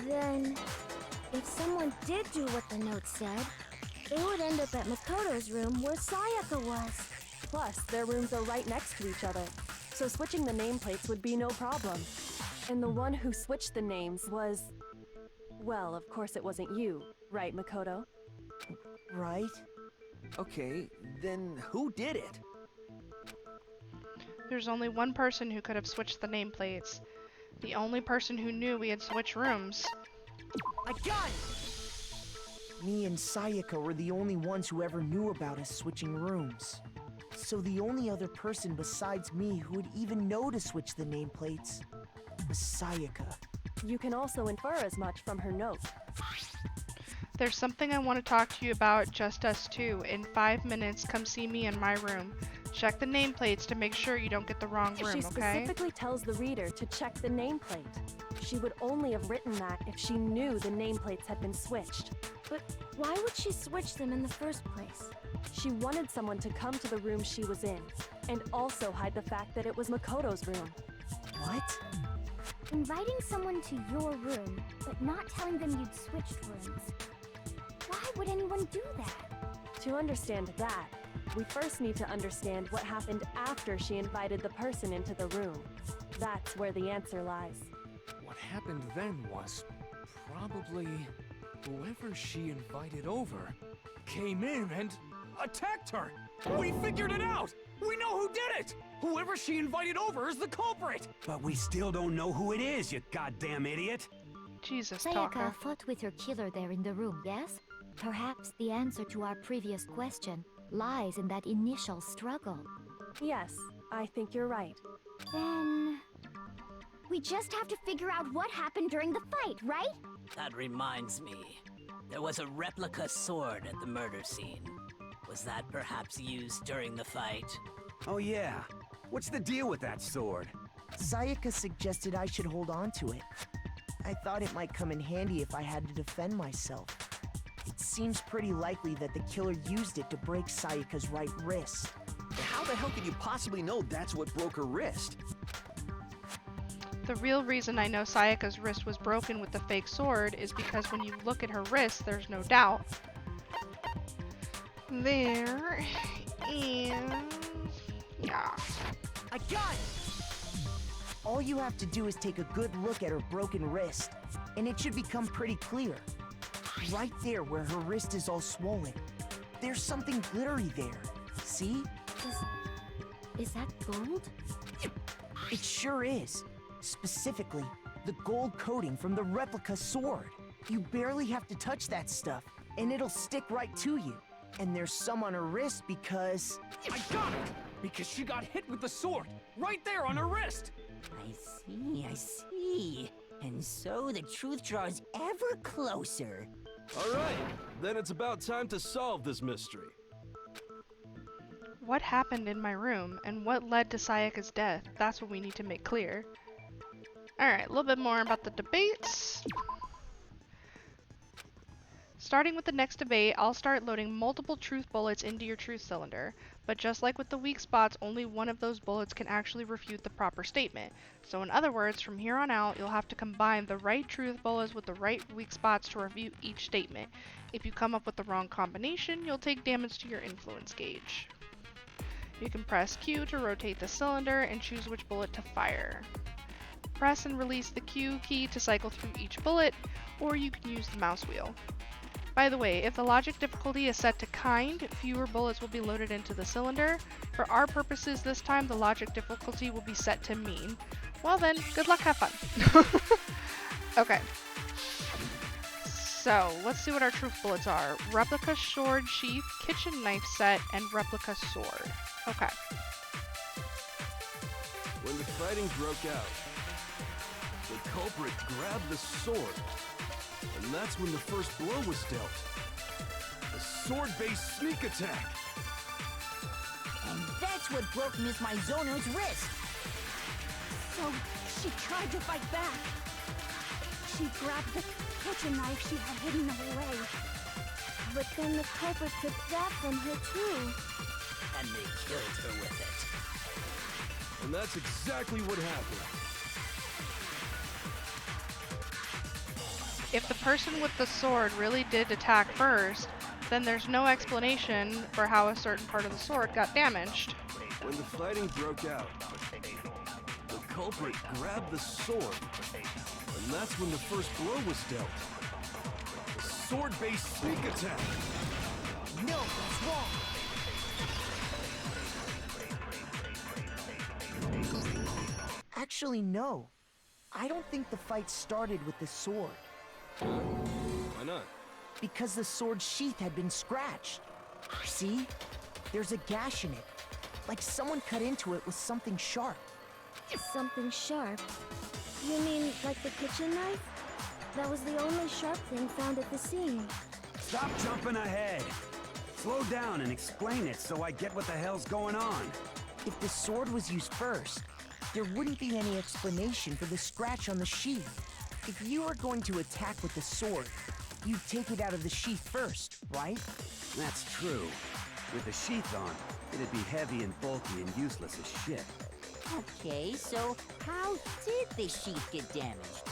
Then, if someone did do what the note said, they would end up at Makoto's room where Sayaka was. Plus, their rooms are right next to each other, so switching the nameplates would be no problem. And the one who switched the names was... Well, of course it wasn't you, right, Makoto? Right. Okay, then who did it? There's only one person who could have switched the nameplates. The only person who knew we had switched rooms. I got it! Me and Sayaka were the only ones who ever knew about us switching rooms. So the only other person besides me who would even know to switch the nameplates was Sayaka. You can also infer as much from her note. There's something I want to talk to you about, just us two. In 5 minutes, come see me in my room. Check the nameplates to make sure you don't get the wrong room, She okay? specifically tells the reader to check the nameplate. She would only have written that if she knew the nameplates had been switched. But why would she switch them in the first place? She wanted someone to come to the room she was in, and also hide the fact that it was Makoto's room. What? Inviting someone to your room, but not telling them you'd switched rooms. Why would anyone do that? To understand that, we first need to understand what happened after she invited the person into the room. That's where the answer lies. What happened then was probably whoever she invited over came in and attacked her. We figured it out! We know who did it! Whoever she invited over is the culprit! But we still don't know who it is, you goddamn idiot! Jesus, Sayaka Talker. fought with her killer there in the room, yes? Perhaps the answer to our previous question lies in that initial struggle. Yes, I think you're right. Then... we just have to figure out what happened during the fight, right? That reminds me. There was a replica sword at the murder scene. Was that perhaps used during the fight? Oh yeah. What's the deal with that sword? Sayaka suggested I should hold on to it. I thought it might come in handy if I had to defend myself. It seems pretty likely that the killer used it to break Sayaka's right wrist. How the hell could you possibly know that's what broke her wrist? The real reason I know Sayaka's wrist was broken with the fake sword is because when you look at her wrist, there's no doubt. There is... yeah. I got it! All you have to do is take a good look at her broken wrist, and it should become pretty clear. Right there where her wrist is all swollen. There's something glittery there. See? Is that gold? It sure is. Specifically, the gold coating from the replica sword. You barely have to touch that stuff, and it'll stick right to you. And there's some on her wrist because... I got it! Because she got hit with the sword, right there on her wrist! I see. And so the truth draws ever closer. All right, then it's about time to solve this mystery. what happened in my room and what led to Sayaka's death. That's what we need to make clear. Alright, a little bit more about the debates. Starting with the next debate, I'll start loading multiple truth bullets into your truth cylinder, but just like with the weak spots, only one of those bullets can actually refute the proper statement. So in other words, from here on out, you'll have to combine the right truth bullets with the right weak spots to refute each statement. If you come up with the wrong combination, you'll take damage to your influence gauge. You can press Q to rotate the cylinder and choose which bullet to fire. Press and release the Q key to cycle through each bullet, or you can use the mouse wheel. By the way, if the logic difficulty is set to kind, fewer bullets will be loaded into the cylinder. For our purposes this time, the logic difficulty will be set to mean. Well then, good luck, have fun. Okay. So, let's see what our truth bullets are. Replica sword sheath, kitchen knife set, and replica sword. Okay. When the fighting broke out, the culprit grabbed the sword. And that's when the first blow was dealt. A sword-based sneak attack. And that's what broke Miss Maizono's wrist. So, she tried to fight back. She grabbed the kitchen knife she had hidden away. But then the culprit took that from her too. And they killed her with it. And that's exactly what happened. If the person with the sword really did attack first, then there's no explanation for how a certain part of the sword got damaged. When the fighting broke out, the culprit grabbed the sword, and that's when the first blow was dealt. A sword-based sneak attack. No, that's wrong. Actually, no. I don't think the fight started with the sword. Why not? Because the sword sheath had been scratched. See? There's a gash in it. Like someone cut into it with something sharp. Something sharp? You mean like the kitchen knife? That was the only sharp thing found at the scene. Stop jumping ahead. Slow down and explain it so I get what the hell's going on. If the sword was used first, there wouldn't be any explanation for the scratch on the sheath. If you were going to attack with the sword, you'd take it out of the sheath first, right? That's true. With the sheath on, it'd be heavy and bulky and useless as shit. Okay, so how did the sheath get damaged?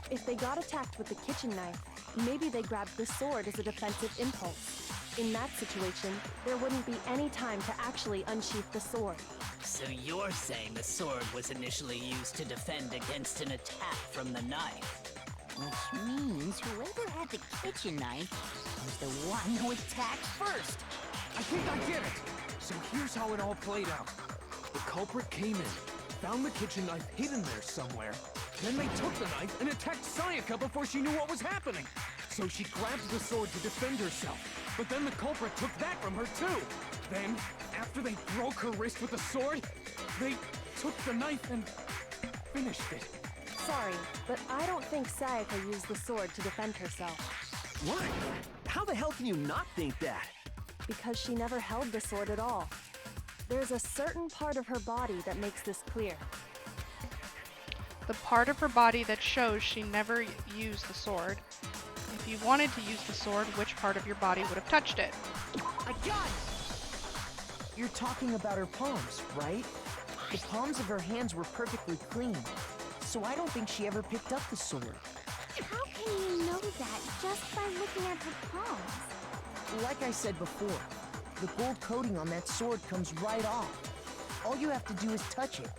If they got attacked with the kitchen knife, maybe they grabbed the sword as a defensive impulse. In that situation, there wouldn't be any time to actually unsheath the sword. So you're saying the sword was initially used to defend against an attack from the knife? Which means whoever had the kitchen knife was the one who attacked first. I think I get it! So here's how it all played out. The culprit came in, found the kitchen knife hidden there somewhere. Then they took the knife and attacked Sayaka before she knew what was happening. So she grabbed the sword to defend herself. But then the culprit took that from her too. Then, after they broke her wrist with the sword, they took the knife and finished it. Sorry, but I don't think Sayaka used the sword to defend herself. What? How the hell can you not think that? Because she never held the sword at all. There's a certain part of her body that makes this clear. The part of her body that shows she never used the sword. If you wanted to use the sword, which part of your body would have touched it? I got it! You're talking about her palms, right? The palms of her hands were perfectly clean, so I don't think she ever picked up the sword. How can you know that just by looking at her palms? Like I said before, the gold coating on that sword comes right off. All you have to do is touch it.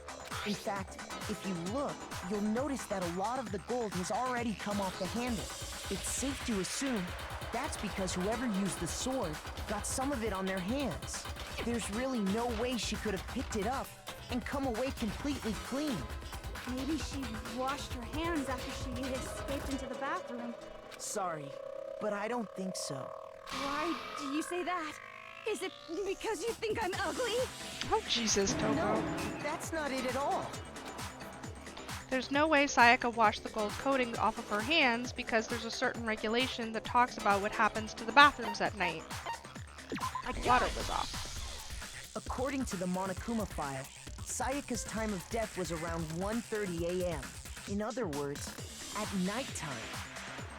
In fact, if you look, you'll notice that a lot of the gold has already come off the handle. It's safe to assume that's because whoever used the sword got some of it on their hands. There's really no way she could have picked it up and come away completely clean. Maybe she washed her hands after she escaped into the bathroom. Sorry, but I don't think so. Why do you say that? Is it because you think I'm ugly? Oh, Jesus, Toko. No, that's not it at all. There's no way Sayaka washed the gold coating off of her hands because there's a certain regulation that talks about what happens to the bathrooms at night. Water was off. According to the Monokuma file, Sayaka's time of death was around 1:30 a.m. In other words, at nighttime.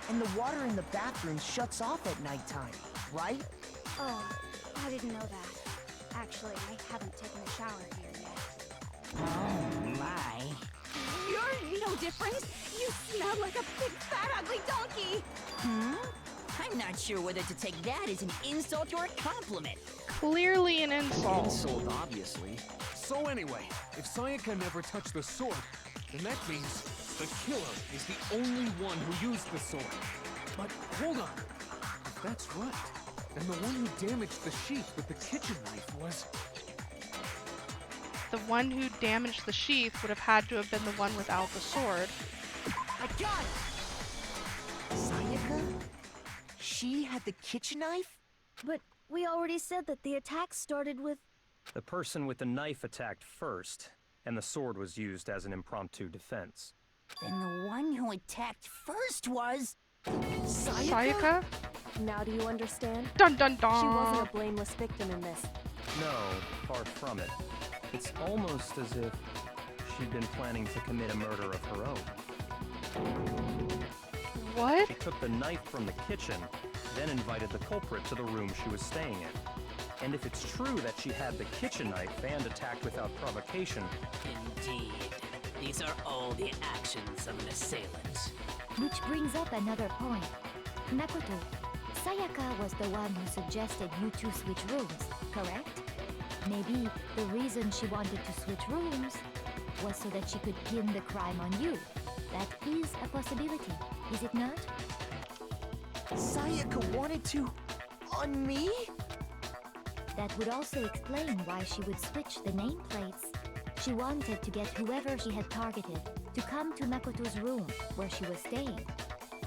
And the water in the bathroom shuts off at nighttime, right? Oh, I didn't know that. Actually, I haven't taken a shower here yet. Oh, my. You're no different. You smell like a big, fat, ugly donkey. I'm not sure whether to take that as an insult or a compliment. Clearly an insult. Insult, obviously. So anyway, if Sayaka never touched the sword, then that means the killer is the only one who used the sword. But hold on. If that's right, then the one who damaged the sheath with the kitchen knife was... The one who damaged the sheath would have had to have been the one without the sword. I got it! Sayaka? She had the kitchen knife? But we already said that the attack started with... The person with the knife attacked first, and the sword was used as an impromptu defense. Then the one who attacked first was... Sayaka? Now do you understand? Dun dun dun! She wasn't a blameless victim in this. No, far from it. It's almost as if she'd been planning to commit a murder of her own. What? She took the knife from the kitchen, then invited the culprit to the room she was staying in. And if it's true that she had the kitchen knife and attacked without provocation... Indeed. These are all the actions of an assailant. Which brings up another point. Makoto, Sayaka was the one who suggested you two switch rooms, correct? Maybe the reason she wanted to switch rooms was so that she could pin the crime on you. That is a possibility, is it not? Sayaka wanted to... on me? That would also explain why she would switch the nameplates. She wanted to get whoever she had targeted to come to Makoto's room where she was staying.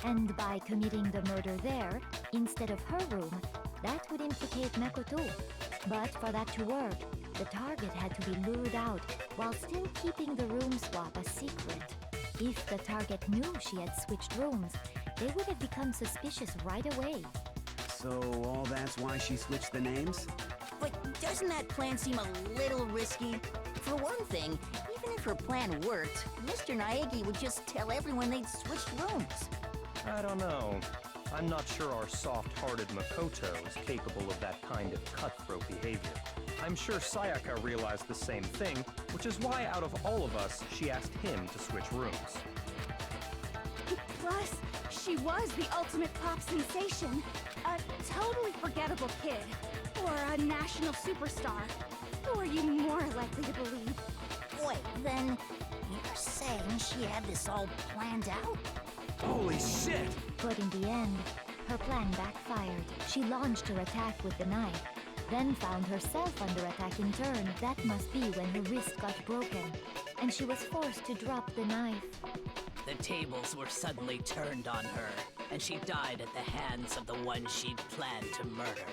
And by committing the murder there, instead of her room, that would implicate Makoto. But for that to work, the target had to be lured out while still keeping the room swap a secret. If the target knew she had switched rooms, they would have become suspicious right away. So all that's why she switched the names? But doesn't that plan seem a little risky? For one thing, even if her plan worked, Mr. Naegi would just tell everyone they'd switched rooms. I don't know. I'm not sure our soft-hearted Makoto is capable of that kind of cutthroat behavior. I'm sure Sayaka realized the same thing, which is why out of all of us, she asked him to switch rooms. Plus, she was the ultimate pop sensation. A totally forgettable kid. Or a national superstar. Who are you more likely to believe? Wait, then you're saying she had this all planned out? Holy shit! But in the end, her plan backfired. She launched her attack with the knife, then found herself under attack in turn. That must be when her wrist got broken, and she was forced to drop the knife. The tables were suddenly turned on her, and she died at the hands of the one she'd planned to murder.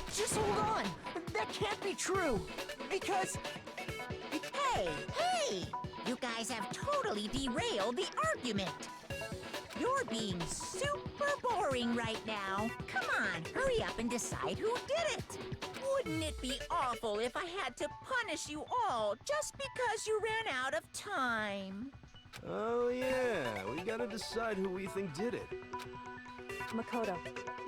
Just hold on! That can't be true! Because... Hey! You guys have totally derailed the argument! You're being super boring right now. Come on, hurry up and decide who did it. Wouldn't it be awful if I had to punish you all just because you ran out of time? Oh yeah, we gotta decide who we think did it. Makoto,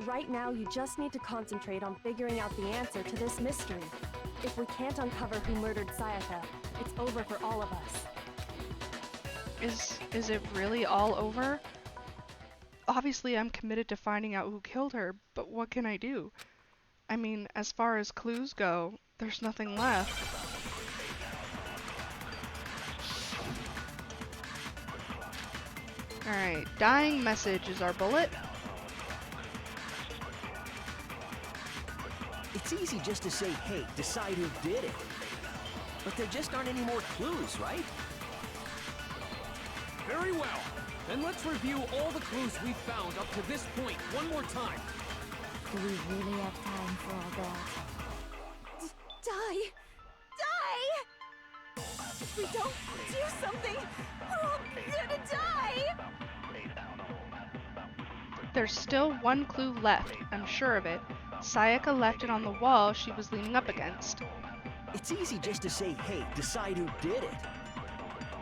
right now you just need to concentrate on figuring out the answer to this mystery. If we can't uncover who murdered Sayaka, it's over for all of us. Is it really all over? Obviously, I'm committed to finding out who killed her, but what can I do? I mean, as far as clues go, there's nothing left. Alright, dying message is our bullet. It's easy just to say, hey, decide who did it. But there just aren't any more clues, right? Very well. Then let's review all the clues we've found up to this point one more time. Do we really have time for all that? Die! Die! If we don't do something, we're all gonna die! There's still one clue left, I'm sure of it. Sayaka left it on the wall she was leaning up against. It's easy just to say, hey, decide who did it.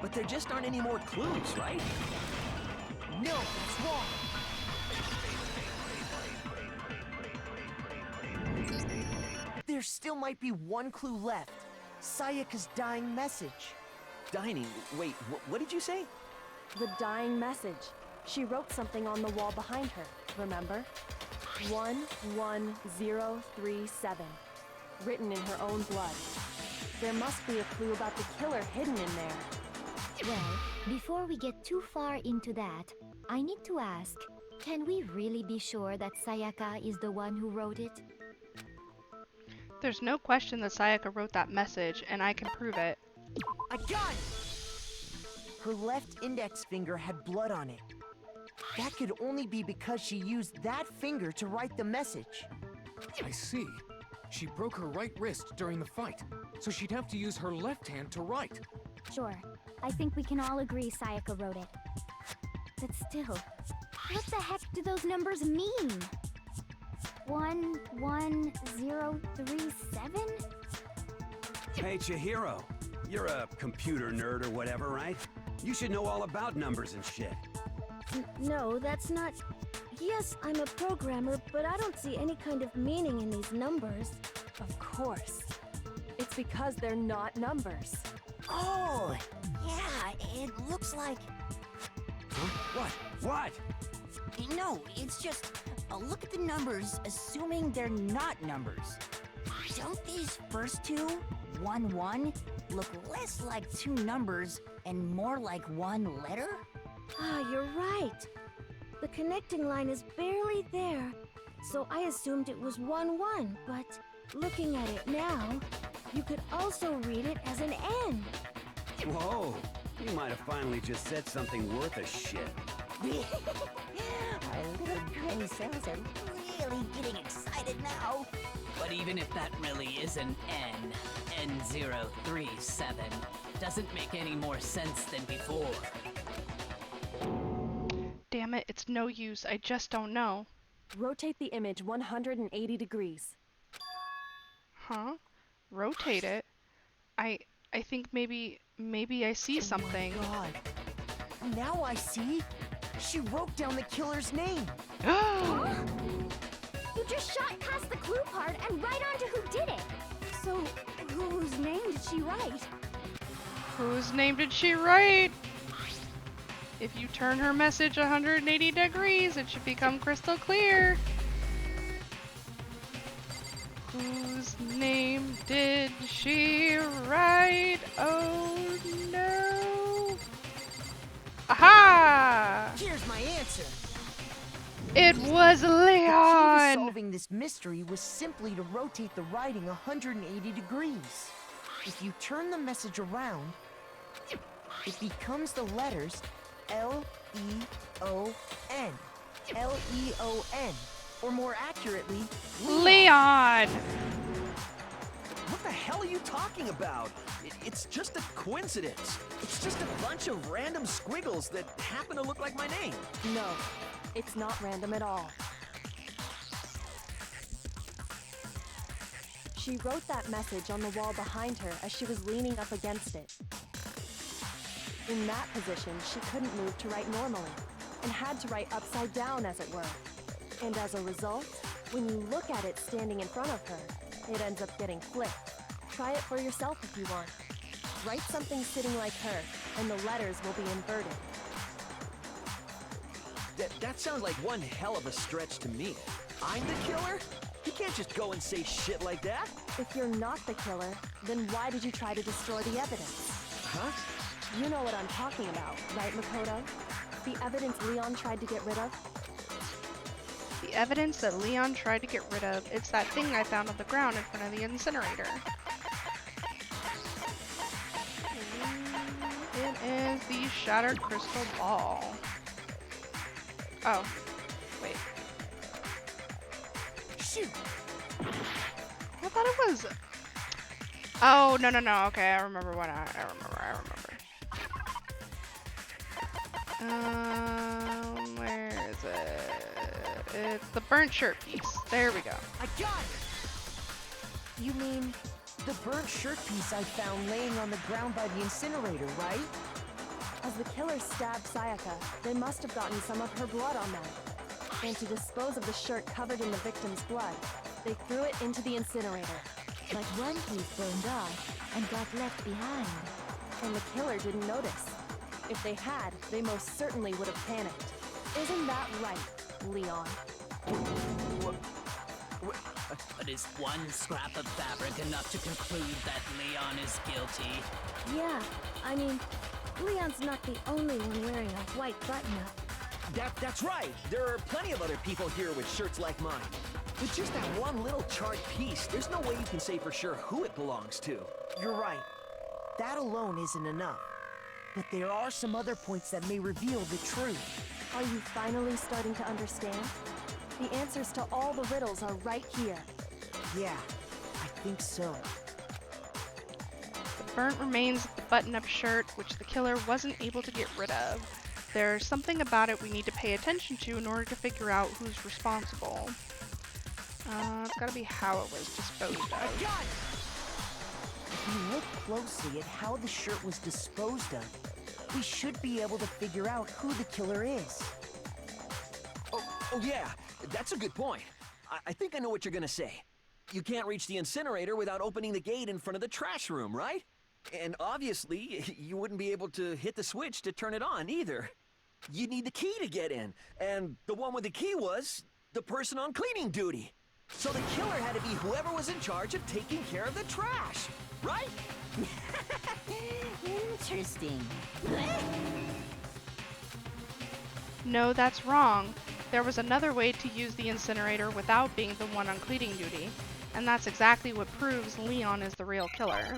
But there just aren't any more clues, right? No, it's wrong. There still might be one clue left. Sayaka's dying message. Dining? Wait, what did you say? The dying message. She wrote something on the wall behind her, remember? 11037. Written in her own blood. There must be a clue about the killer hidden in there. Well, before we get too far into that, I need to ask, can we really be sure that Sayaka is the one who wrote it? There's no question that Sayaka wrote that message, and I can prove it. I got it! Her left index finger had blood on it. That could only be because she used that finger to write the message. I see. She broke her right wrist during the fight, so she'd have to use her left hand to write. Sure. I think we can all agree Sayaka wrote it. But still, what the heck do those numbers mean? 11037? Hey, Chihiro. You're a computer nerd or whatever, right? You should know all about numbers and shit. No, that's not... Yes, I'm a programmer, but I don't see any kind of meaning in these numbers. Of course. It's because they're not numbers. Oh, yeah, it looks like... Huh? What? No, it's just... look at the numbers, assuming they're not numbers. Don't these first two, 1-1, look less like two numbers and more like one letter? Ah, you're right. The connecting line is barely there, so I assumed it was 1-1, but looking at it now, you could also read it as an N. Whoa, you might have finally just said something worth a shit. Our little grin cells are really getting excited now. But even if that really is an N, N037, doesn't make any more sense than before. Damn it, it's no use. I just don't know. Rotate the image 180 degrees. Huh? Rotate it? I think maybe I see something. Oh my God. Now I see. She wrote down the killer's name. You just shot past the clue part and right onto who did it. So, whose name did she write? Whose name did she write? If you turn her message 180 degrees, it should become crystal clear. Whose name did she write? Oh no. Aha! Here's my answer. It was The key to Leon! solving this mystery was simply to rotate the writing 180 degrees. If you turn the message around, it becomes the letters L-E-O-N. L-E-O-N. Or more accurately, Leon! What the hell are you talking about? It's just a coincidence. It's just a bunch of random squiggles that happen to look like my name. No, it's not random at all. She wrote that message on the wall behind her as she was leaning up against it. In that position, she couldn't move to write normally, and had to write upside down, as it were. And as a result, when you look at it standing in front of her, it ends up getting flipped. Try it for yourself if you want. Write something sitting like her, and the letters will be inverted. That sounds like one hell of a stretch to me. I'm the killer? You can't just go and say shit like that. If you're not the killer, then why did you try to destroy the evidence? Huh? You know what I'm talking about, right, Makoto? The evidence Leon tried to get rid of? The evidence that Leon tried to get rid of. It's that thing I found on the ground in front of the incinerator. It is the shattered crystal ball. Oh, wait. Shoot! I thought it was... Oh, no. Okay, I remember what I remember. Where is it? It's the burnt shirt piece. There we go. I got it! You mean The burnt shirt piece I found laying on the ground by the incinerator, right? As the killer stabbed Sayaka, they must have gotten some of her blood on them. And to dispose of the shirt covered in the victim's blood, they threw it into the incinerator. But one piece burned off and got left behind. And the killer didn't notice. If they had, they most certainly would have panicked. Isn't that right, Leon? But is one scrap of fabric enough to conclude that Leon is guilty? Yeah, I mean, Leon's not the only one wearing a white button-up. That's right. There are plenty of other people here with shirts like mine. With just that one little charred piece, there's no way you can say for sure who it belongs to. You're right. That alone isn't enough. But there are some other points that may reveal the truth. Are you finally starting to understand? The answers to all the riddles are right here. Yeah, I think so. The burnt remains of the button-up shirt, which the killer wasn't able to get rid of. There's something about it we need to pay attention to in order to figure out who's responsible. It's gotta be how it was disposed of. If you look closely at how the shirt was disposed of, we should be able to figure out who the killer is. Oh yeah, that's a good point. I think I know what you're gonna say. You can't reach the incinerator without opening the gate in front of the trash room, right? And obviously, you wouldn't be able to hit the switch to turn it on either. You'd need the key to get in, and the one with the key was the person on cleaning duty. So the killer had to be whoever was in charge of taking care of the trash, right? Interesting. No, that's wrong. There was another way to use the incinerator without being the one on cleaning duty, and that's exactly what proves Leon is the real killer.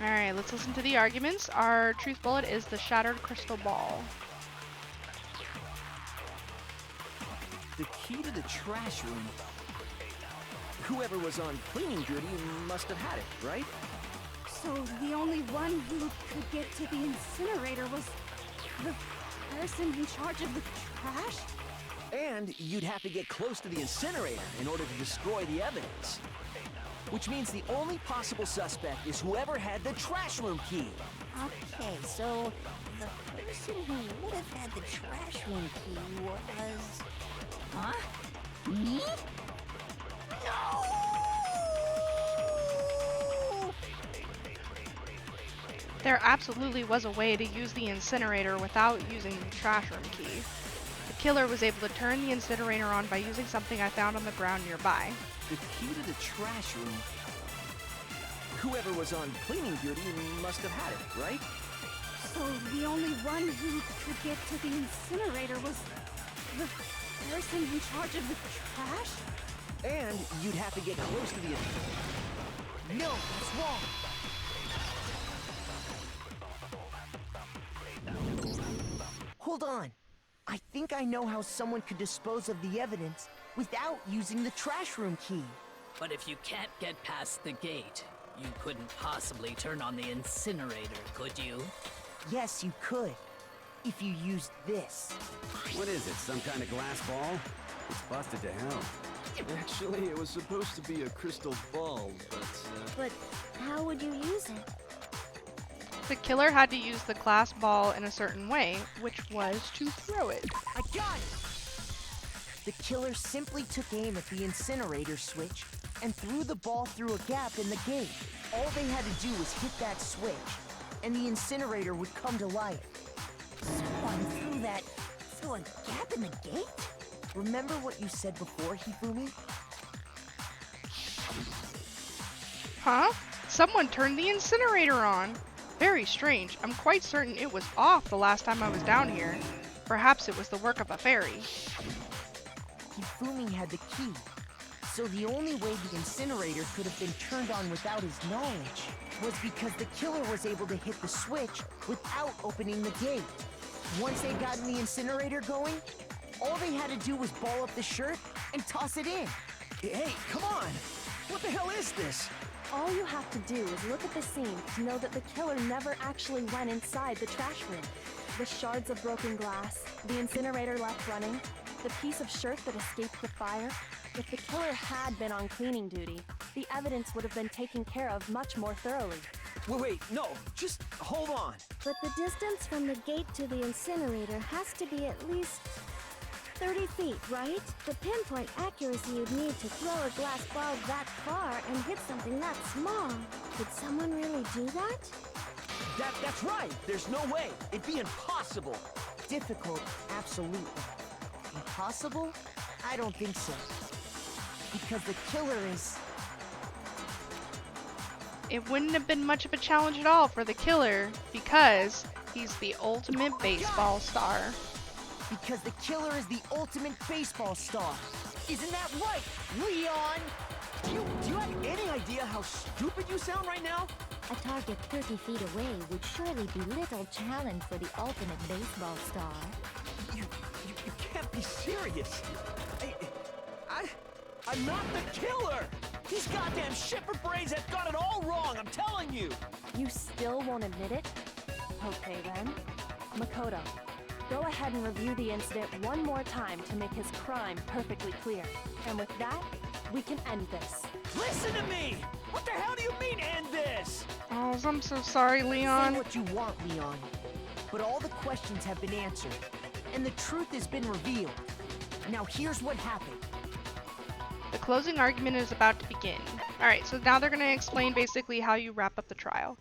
Alright, let's listen to the arguments. Our truth bullet is the shattered crystal ball. The key to the trash room. Whoever was on cleaning duty must have had it, right? So the only one who could get to the incinerator was the person in charge of the trash? And you'd have to get close to the incinerator in order to destroy the evidence. Which means the only possible suspect is whoever had the trash room key. Okay, so the person who would have had the trash room key was... Huh? Me? No! There absolutely was a way to use the incinerator without using the trash room key. The killer was able to turn the incinerator on by using something I found on the ground nearby. The key to the trash room. Whoever was on cleaning duty must have had it, right? So the only one who could get to the incinerator was the person in charge of the trash? And you'd have to get close to the... No, that's wrong. Hold on. I think I know how someone could dispose of the evidence without using the trash room key. But if you can't get past the gate, you couldn't possibly turn on the incinerator, could you? Yes, you could. If you used this. What is it, some kind of glass ball? It's busted to hell. Actually, it was supposed to be a crystal ball, But how would you use it? The killer had to use the glass ball in a certain way, which was to throw it. I got it! The killer simply took aim at the incinerator switch and threw the ball through a gap in the gate. All they had to do was hit that switch, and the incinerator would come to life. Someone threw that through a gap in the gate? Remember what you said before, Hifumi? Huh? Someone turned the incinerator on. Very strange. I'm quite certain it was off the last time I was down here. Perhaps it was the work of a fairy. Hifumi had the key, so the only way the incinerator could have been turned on without his knowledge was because the killer was able to hit the switch without opening the gate. Once they got the incinerator going, all they had to do was ball up the shirt and toss it in. Hey, come on! What the hell is this? All you have to do is look at the scene to know that the killer never actually went inside the trash room. The shards of broken glass, the incinerator left running, the piece of shirt that escaped the fire, If the killer had been on cleaning duty, the evidence would have been taken care of much more thoroughly. Wait, no, just hold on. But the distance from the gate to the incinerator has to be at least 30 feet, right? The pinpoint accuracy you'd need to throw a glass ball that far and hit something that small. Could someone really do that? That's right. There's no way. It'd be impossible. Difficult, absolutely. Impossible? I don't think so. Because the killer is... It wouldn't have been much of a challenge at all for the killer because he's the ultimate baseball star. Because the killer is the ultimate baseball star. Isn't that right, Leon? Do you have any idea how stupid you sound right now? A target 30 feet away would surely be little challenge for the ultimate baseball star. You can't be serious. I'm not the killer! These goddamn shipper brains have got it all wrong, I'm telling you! You still won't admit it? Okay then. Makoto, go ahead and review the incident one more time to make his crime perfectly clear. And with that, we can end this. Listen to me! What the hell do you mean, end this? Oh, I'm so sorry, Leon. Say what you want, Leon. But all the questions have been answered, and the truth has been revealed. Now here's what happened. The closing argument is about to begin. Alright, so now they're going to explain basically how you wrap up the trial.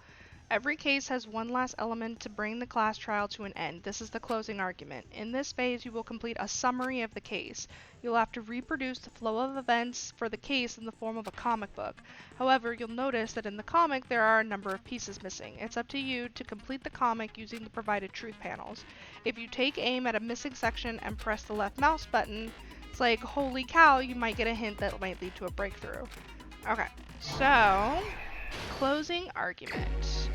Every case has one last element to bring the class trial to an end. This is the closing argument. In this phase, you will complete a summary of the case. You'll have to reproduce the flow of events for the case in the form of a comic book. However, you'll notice that in the comic there are a number of pieces missing. It's up to you to complete the comic using the provided truth panels. If you take aim at a missing section and press the left mouse button, it's like, holy cow, you might get a hint that might lead to a breakthrough. Okay, so, closing argument.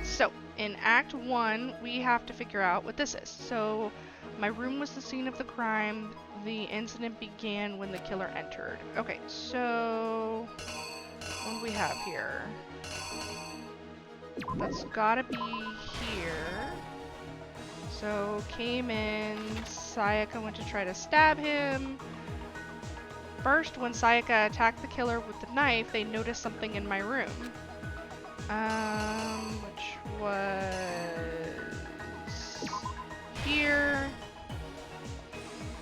So, in Act 1, we have to figure out what this is. So, my room was the scene of the crime. The incident began when the killer entered. Okay, so, what do we have here? That's gotta be here. So, came in, Sayaka went to try to stab him. First, when Sayaka attacked the killer with the knife, they noticed something in my room. Which was here.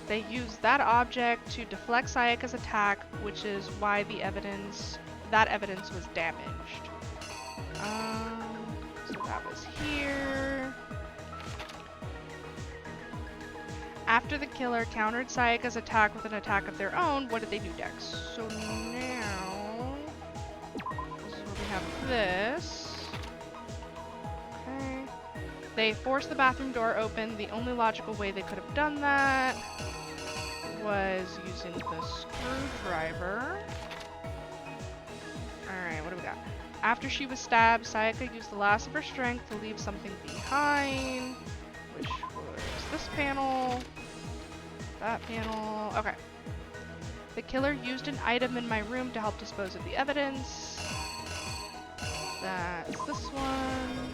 They used that object to deflect Sayaka's attack, which is why that evidence was damaged. So that was here. After the killer countered Sayaka's attack with an attack of their own, what did they do next? So now, this is where we have this. Okay. They forced the bathroom door open. The only logical way they could have done that was using the screwdriver. Alright, what do we got? After she was stabbed, Sayaka used the last of her strength to leave something behind, which was this panel, that panel. Okay. The killer used an item in my room to help dispose of the evidence. That's this one.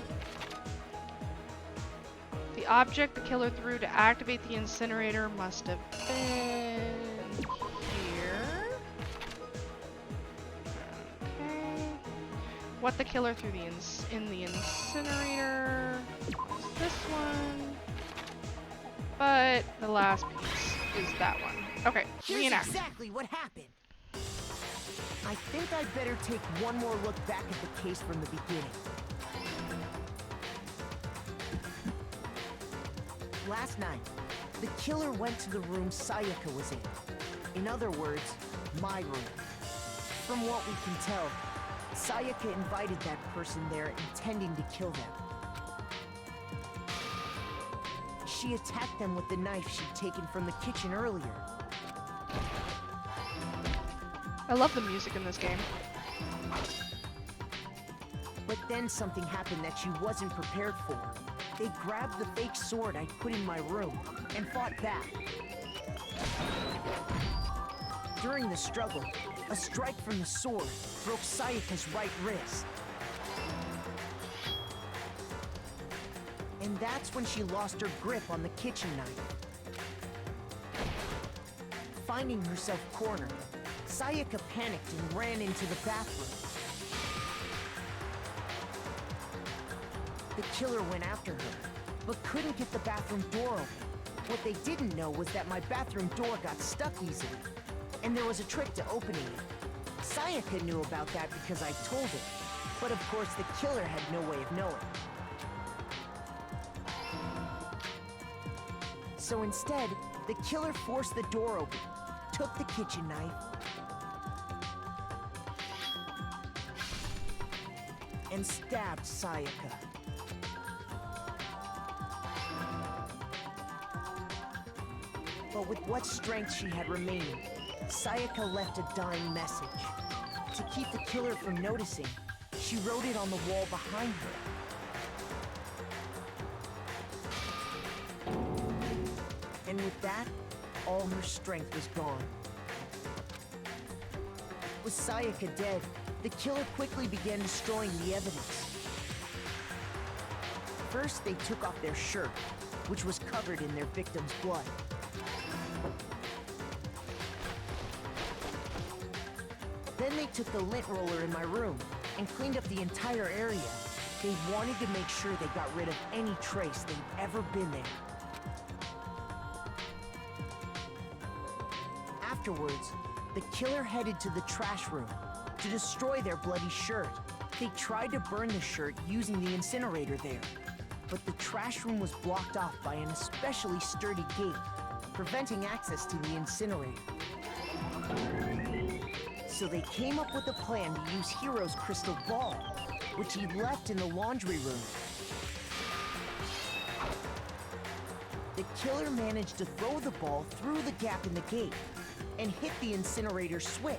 The object the killer threw to activate the incinerator must have been here. Okay. What the killer threw in the incinerator is this one. But the last piece is that one. Okay, Here's reenact. exactly what happened. I think I'd better take one more look back at the case from the beginning. Last night, the killer went to the room Sayaka was in. In other words, my room. From what we can tell, Sayaka invited that person there intending to kill them. She attacked them with the knife she'd taken from the kitchen earlier. I love the music in this game. But then something happened that she wasn't prepared for. They grabbed the fake sword I put in my room and fought back. During the struggle, a strike from the sword broke Sayaka's right wrist. And that's when she lost her grip on the kitchen knife. Finding herself cornered, Sayaka panicked and ran into the bathroom. The killer went after her, but couldn't get the bathroom door open. What they didn't know was that my bathroom door got stuck easily, and there was a trick to opening it. Sayaka knew about that because I told her, but of course the killer had no way of knowing. So instead, the killer forced the door open, took the kitchen knife, and stabbed Sayaka. But with what strength she had remaining, Sayaka left a dying message. To keep the killer from noticing, she wrote it on the wall behind her. And with that, all her strength was gone. With Sayaka dead, the killer quickly began destroying the evidence. First, they took off their shirt, which was covered in their victim's blood. Then they took the lint roller in my room and cleaned up the entire area. They wanted to make sure they got rid of any trace they'd ever been there. Afterwards, the killer headed to the trash room to destroy their bloody shirt. They tried to burn the shirt using the incinerator there, but the trash room was blocked off by an especially sturdy gate, preventing access to the incinerator. So they came up with a plan to use Hiro's crystal ball, which he left in the laundry room. The killer managed to throw the ball through the gap in the gate and hit the incinerator switch.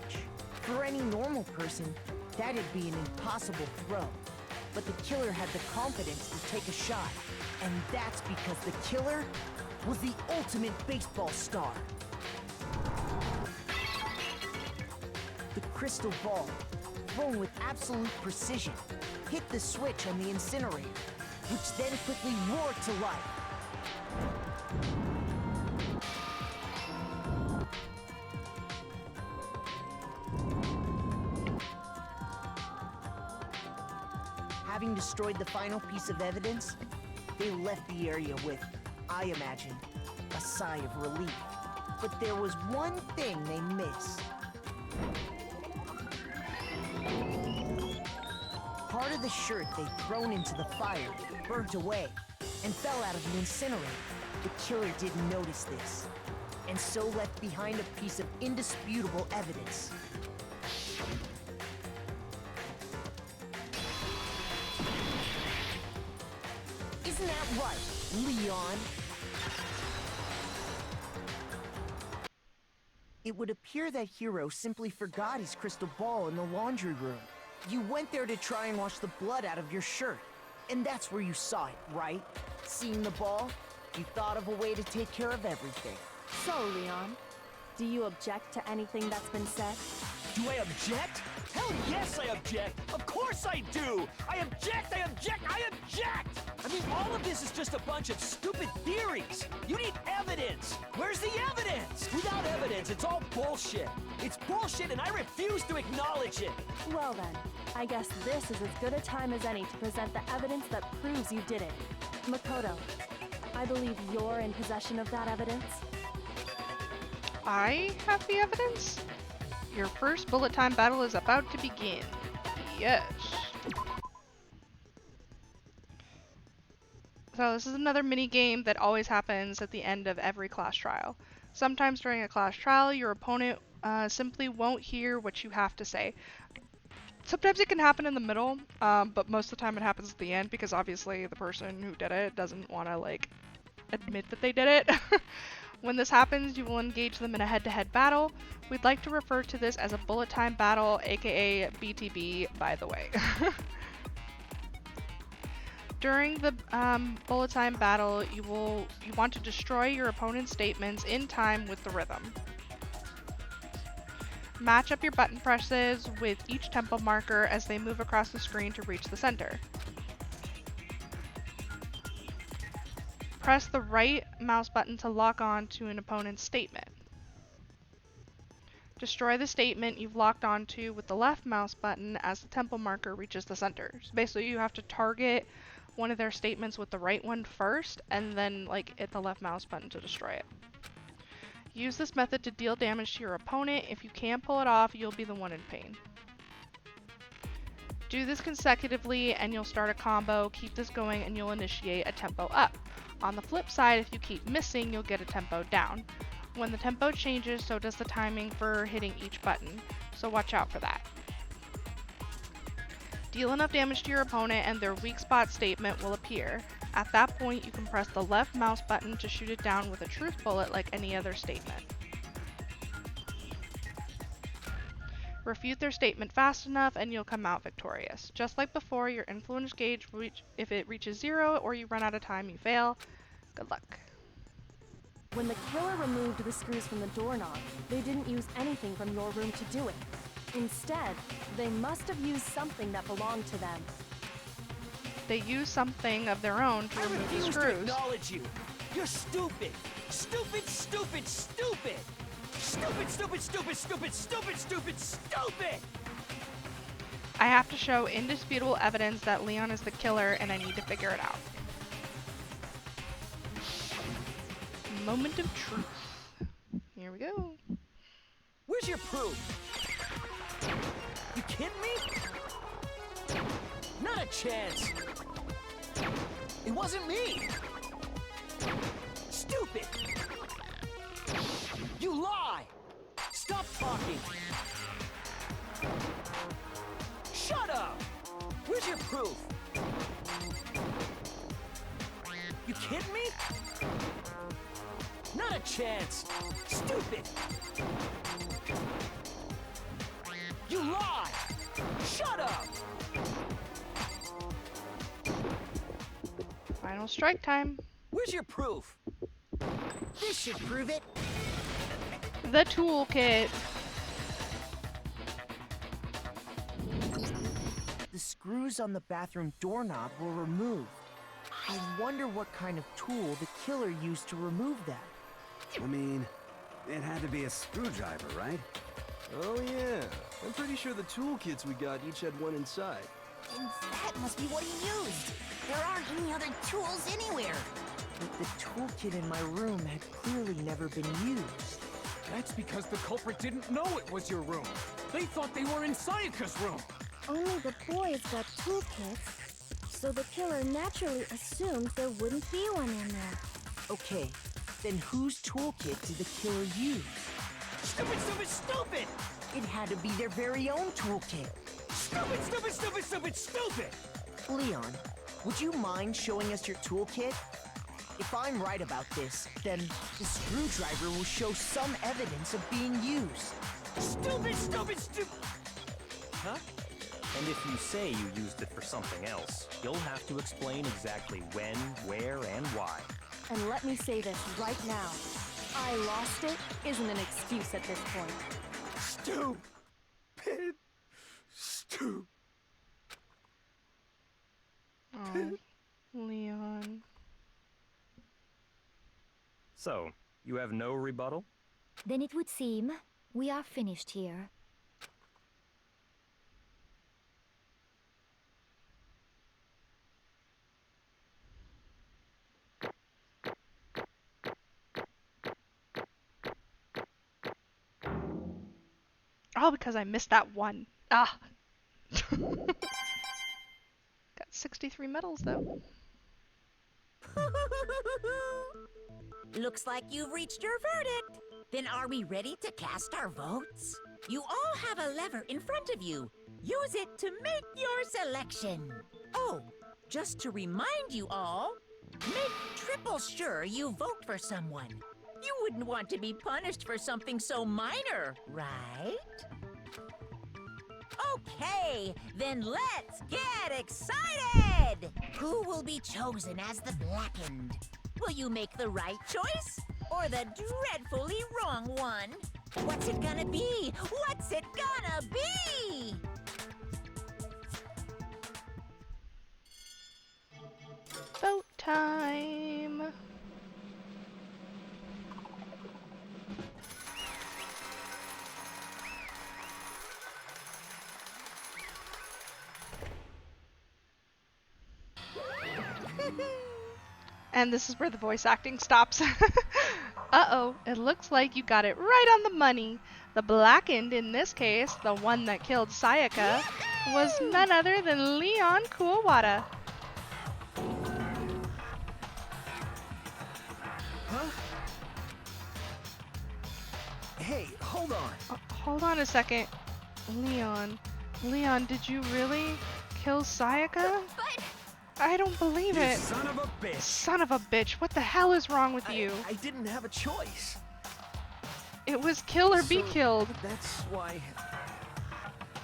For any normal person, that'd be an impossible throw. But the killer had the confidence to take a shot, and that's because the killer was the ultimate baseball star. The crystal ball, thrown with absolute precision, hit the switch on the incinerator, which then quickly roared to life. Having destroyed the final piece of evidence, they left the area with, I imagine, a sigh of relief. But there was one thing they missed. Part of the shirt they'd thrown into the fire burnt away and fell out of the incinerator. The killer didn't notice this, and so left behind a piece of indisputable evidence. Isn't that right, Leon? It would appear that Hiro simply forgot his crystal ball in the laundry room. You went there to try and wash the blood out of your shirt, and that's where you saw it, right? Seeing the ball, you thought of a way to take care of everything. So, Leon, do you object to anything that's been said? Do I object? Hell yes, I object! Of course I do! I object! I object! I object! I mean, all of this is just a bunch of stupid theories! You need evidence! Where's the evidence? Without evidence, it's all bullshit! It's bullshit and I refuse to acknowledge it! Well then, I guess this is as good a time as any to present the evidence that proves you did it. Makoto, I believe you're in possession of that evidence. I have the evidence? Your first bullet time battle is about to begin. Yes. So this is another mini game that always happens at the end of every class trial. Sometimes during a class trial, your opponent simply won't hear what you have to say. Sometimes it can happen in the middle, but most of the time it happens at the end because obviously the person who did it doesn't want to like admit that they did it. When this happens, you will engage them in a head-to-head battle. We'd like to refer to this as a bullet time battle, aka BTB, by the way. During the bullet time battle, you want to destroy your opponent's statements in time with the rhythm. Match up your button presses with each tempo marker as they move across the screen to reach the center. Press the right mouse button to lock on to an opponent's statement. Destroy the statement you've locked onto with the left mouse button as the tempo marker reaches the center. So basically you have to target one of their statements with the right one first, and then like hit the left mouse button to destroy it. Use this method to deal damage to your opponent. If you can't pull it off, you'll be the one in pain. Do this consecutively and you'll start a combo. Keep this going and you'll initiate a tempo up. On the flip side, if you keep missing, you'll get a tempo down. When the tempo changes, so does the timing for hitting each button, so watch out for that. Deal enough damage to your opponent and their weak spot statement will appear. At that point, you can press the left mouse button to shoot it down with a truth bullet like any other statement. Refute their statement fast enough and you'll come out victorious. Just like before, your influence gauge, if it reaches 0 or you run out of time, you fail. Good luck. When the killer removed the screws from the doorknob, they didn't use anything from your room to do it. Instead, they must have used something that belonged to them. They used something of their own to remove the screws. I refuse to acknowledge you. You're stupid. Stupid, stupid, stupid. Stupid, stupid, stupid, stupid, stupid, stupid, stupid! I have to show indisputable evidence that Leon is the killer and I need to figure it out. Moment of truth. Here we go. Where's your proof? You kidding me? Not a chance. It wasn't me. Stupid. You lie. Stop talking. Shut up. Where's your proof? You kidding me? Not a chance. Stupid. You lie. Shut up. Final strike time. Where's your proof? This should prove it. The toolkit. The screws on the bathroom doorknob were removed. I wonder what kind of tool the killer used to remove that. I mean, it had to be a screwdriver, right? Oh yeah, I'm pretty sure the toolkits we got each had one inside. And that must be what he used. There aren't any other tools anywhere. But the toolkit in my room had clearly never been used. That's because the culprit didn't know it was your room. They thought they were in Sayaka's room. Only the boys got toolkits, so the killer naturally assumed there wouldn't be one in there. Okay, then whose toolkit did the killer use? Stupid, stupid, stupid! It had to be their very own toolkit. Stupid, stupid, stupid, stupid, stupid! Leon, would you mind showing us your toolkit? If I'm right about this, then the screwdriver will show some evidence of being used. Stupid, stupid, stupid! Huh? And if you say you used it for something else, you'll have to explain exactly when, where, and why. And let me say this right now. I lost it isn't an excuse at this point. Stupid. Stupid. Oh, Leon. So, you have no rebuttal? Then it would seem we are finished here. Oh, because I missed that one. Ah. Got 63 medals though. Looks like you've reached your verdict. Then are we ready to cast our votes? You all have a lever in front of you. Use it to make your selection. Oh, just to remind you all, make triple sure you vote for someone. You wouldn't want to be punished for something so minor, right? Okay, then let's get excited! Who will be chosen as the Blackened? Will you make the right choice? Or the dreadfully wrong one? What's it gonna be? What's it gonna be? Vote time. And this is where the voice acting stops. Uh-oh, it looks like you got it right on the money. The blackened, in this case, the one that killed Sayaka, was none other than Leon Kuwawara. Huh? Hey, hold on. Hold on a second. Leon, did you really kill Sayaka? But I don't believe You it. son of a bitch. Son of a bitch, what the hell is wrong with you? I didn't have a choice. It was kill or be So, killed. That's why...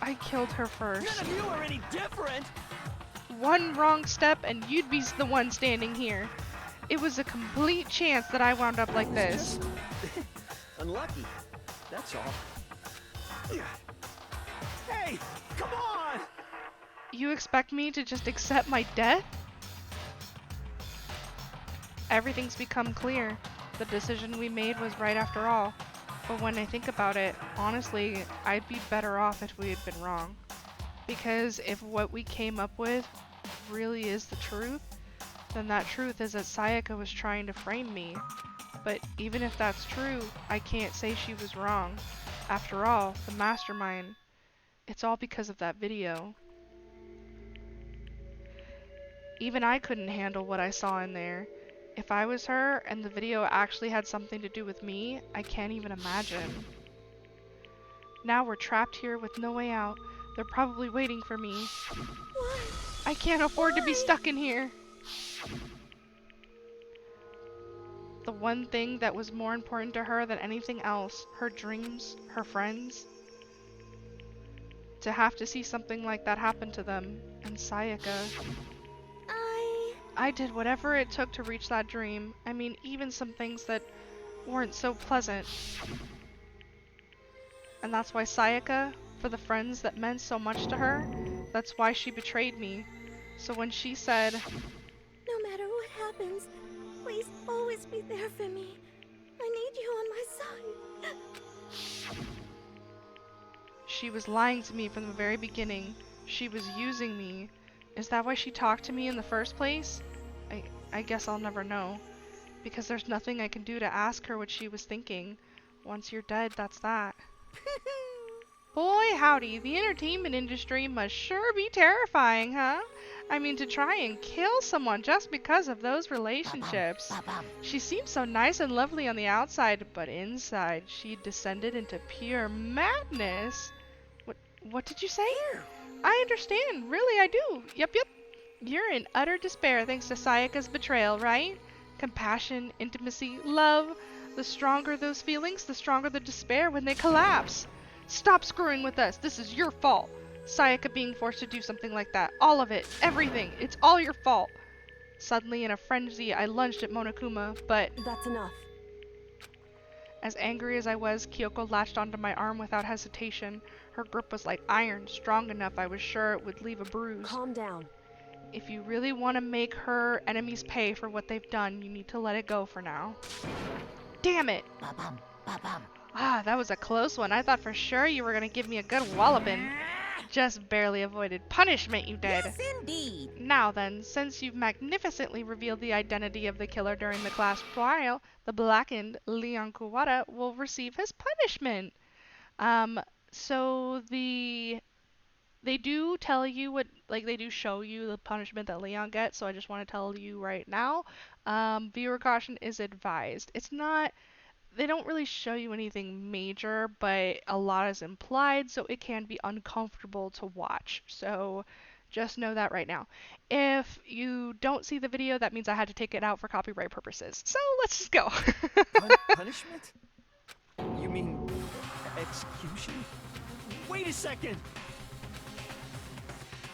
I killed her first. None of you are any different! One wrong step and you'd be the one standing here. It was a complete chance that I wound up like this. Just unlucky. That's all. Hey, come on! You expect me to just accept my death? Everything's become clear. The decision we made was right after all. But when I think about it, honestly, I'd be better off if we had been wrong. Because if what we came up with really is the truth, then that truth is that Sayaka was trying to frame me. But even if that's true, I can't say she was wrong. After all, the mastermind, it's all because of that video. Even I couldn't handle what I saw in there. If I was her and the video actually had something to do with me, I can't even imagine. Now we're trapped here with no way out. They're probably waiting for me. why? I can't afford to be stuck in here. The one thing that was more important to her than anything else, her dreams, her friends. To have to see something like that happen to them, and Sayaka. I did whatever it took to reach that dream. I mean, even some things that weren't so pleasant. And that's why Sayaka, for the friends that meant so much to her, that's why she betrayed me. So when she said, No matter what happens, please always be there for me. I need you on my side. she was lying to me from the very beginning. She was using me. Is that why she talked to me in the first place? I guess I'll never know. Because there's nothing I can do to ask her what she was thinking. Once you're dead, that's that. Boy howdy, the entertainment industry must sure be terrifying, huh? I mean, to try and kill someone just because of those relationships. She seemed so nice and lovely on the outside, but inside she descended into pure madness. What did you say? I understand, really I do. Yep. You're in utter despair thanks to Sayaka's betrayal, right? Compassion, intimacy, love. The stronger those feelings, the stronger the despair when they collapse. Stop screwing with us. This is your fault. Sayaka being forced to do something like that. All of it. Everything. It's all your fault. Suddenly, in a frenzy, I lunged at Monokuma, but... That's enough. As angry as I was, Kyoko latched onto my arm without hesitation. Her grip was like iron, strong enough I was sure it would leave a bruise. Calm down. If you really want to make her enemies pay for what they've done, you need to let it go for now. Damn it! Ah, that was a close one. I thought for sure you were gonna give me a good walloping. Just barely avoided punishment, you did. Yes, indeed. Now then, since you've magnificently revealed the identity of the killer during the class trial, the blackened Leon Kuwata will receive his punishment. So they do tell you what, like they do show you the punishment that Leon gets, so I just want to tell you right now, viewer caution is advised. It's not, they don't really show you anything major, but a lot is implied, so it can be uncomfortable to watch. So just know that right now. If you don't see the video, that means I had to take it out for copyright purposes. So let's just go. Punishment? You mean execution? Wait a second!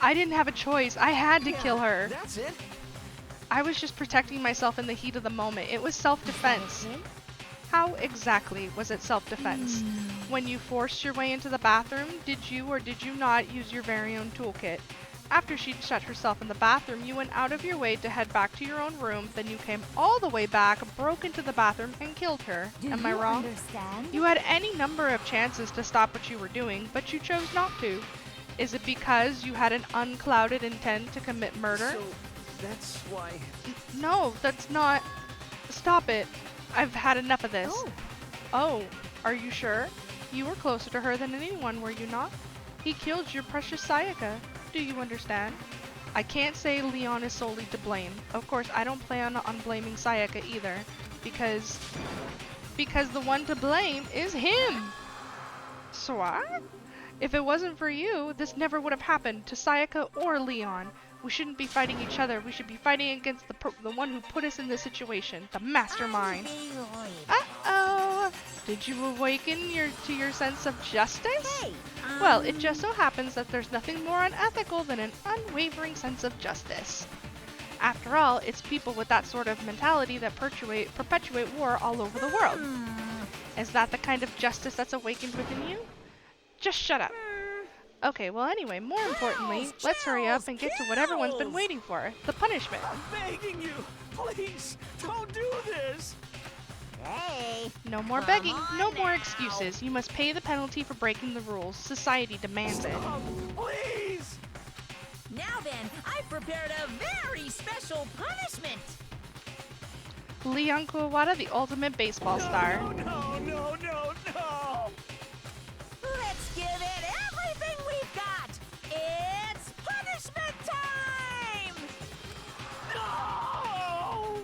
I didn't have a choice. I had to kill her. That's it? I was just protecting myself in the heat of the moment. It was self-defense. How exactly was it self-defense? When you forced your way into the bathroom, did you or did you not use your very own toolkit? After she'd shut herself in the bathroom, you went out of your way to head back to your own room, then you came all the way back, broke into the bathroom, and killed her. Am I wrong? Understand? You had any number of chances to stop what you were doing, but you chose not to. Is it because you had an unclouded intent to commit murder? That's why... No, that's not... Stop it. I've had enough of this. Oh, are you sure? You were closer to her than anyone, were you not? He killed your precious Sayaka. Do you understand? I can't say Leon is solely to blame. Of course, I don't plan on blaming Sayaka either, because the one to blame is him. Swat? If it wasn't for you, this never would have happened to Sayaka or Leon. We shouldn't be fighting each other. We should be fighting against the one who put us in this situation, the mastermind. Uh-oh! Did you awaken to your sense of justice? Well, it just so happens that there's nothing more unethical than an unwavering sense of justice. After all, it's people with that sort of mentality that perpetuate war all over the world. Is that the kind of justice that's awakened within you? Just shut up. Okay, well anyway, more importantly, let's hurry up and get to what everyone's been waiting for, the punishment. I'm begging you, please, don't do this. Hey. No more begging, no more excuses. You must pay the penalty for breaking the rules. Society demands it. Stop, please. Now then, I've prepared a very special punishment. Leon Kuwawara, the ultimate baseball star. No. Let's give it everything we've got. It's punishment time! No!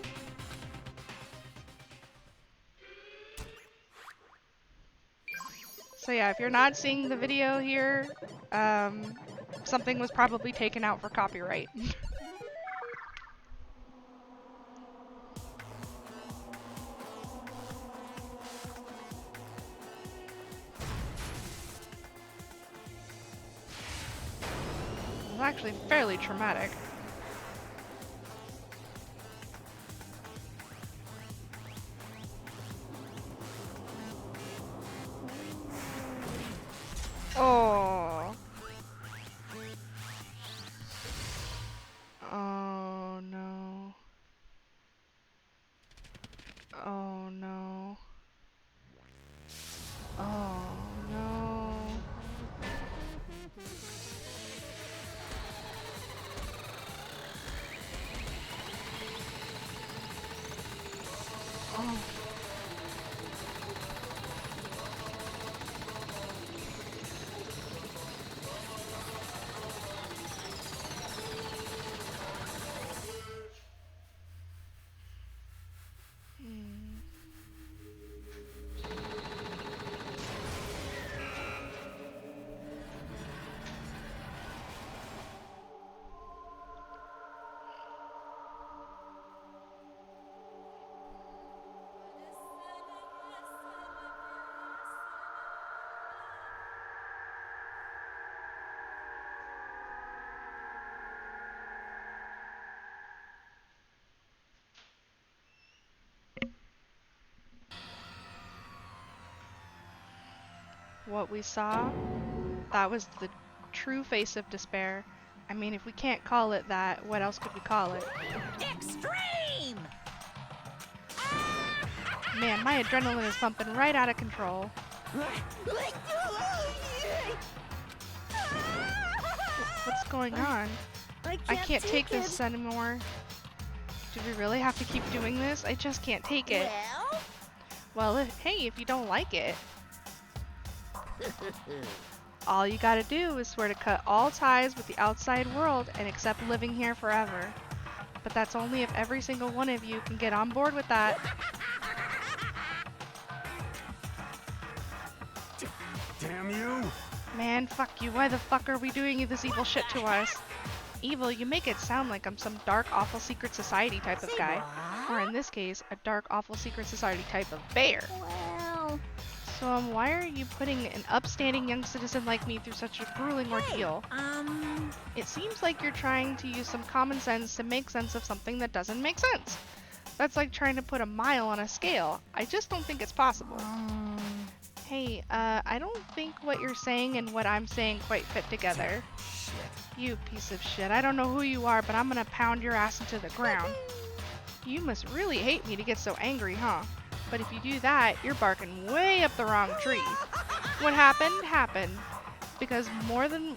So yeah, if you're not seeing the video here, something was probably taken out for copyright. It's actually fairly traumatic. Oh. Oh no. Oh no. Oh no. Oh. What we saw, that was the true face of despair. I mean, if we can't call it that, what else could we call it? Extreme! Man, my adrenaline is pumping right out of control. What's going on? I can't take this anymore. Do we really have to keep doing this? I just can't take it. Well, hey, if you don't like it. All you gotta do is swear to cut all ties with the outside world and accept living here forever. But that's only if every single one of you can get on board with that. Damn you! Man, fuck you. Why the fuck are we doing this evil shit to us? Evil, you make it sound like I'm some dark, awful secret society type of guy. Or in this case, a dark, awful secret society type of bear. Well... So, why are you putting an upstanding young citizen like me through such a grueling ordeal? It seems like you're trying to use some common sense to make sense of something that doesn't make sense. That's like trying to put a mile on a scale. I just don't think it's possible. Hey, I don't think what you're saying and what I'm saying quite fit together. Shit. You piece of shit. I don't know who you are, but I'm gonna pound your ass into the ground. You must really hate me to get so angry, huh? But if you do that, you're barking way up the wrong tree. What happened, happened. Because more than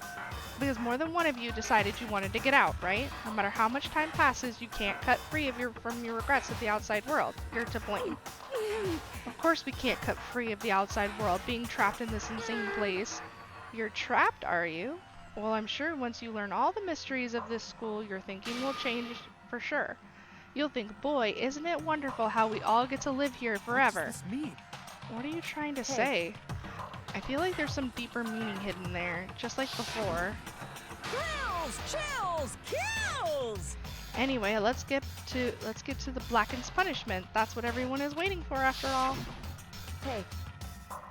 Because more than one of you decided you wanted to get out, right? No matter how much time passes, you can't cut free from your regrets of the outside world. You're to blame. Of course we can't cut free of the outside world, being trapped in this insane place. You're trapped, are you? Well, I'm sure once you learn all the mysteries of this school, your thinking will change for sure. You'll think, boy, isn't it wonderful how we all get to live here forever? What does this mean? What are you trying to say? I feel like there's some deeper meaning hidden there, just like before. Kills! Chills! Kills! Anyway, let's get to the Blackened's punishment. That's what everyone is waiting for after all. Hey.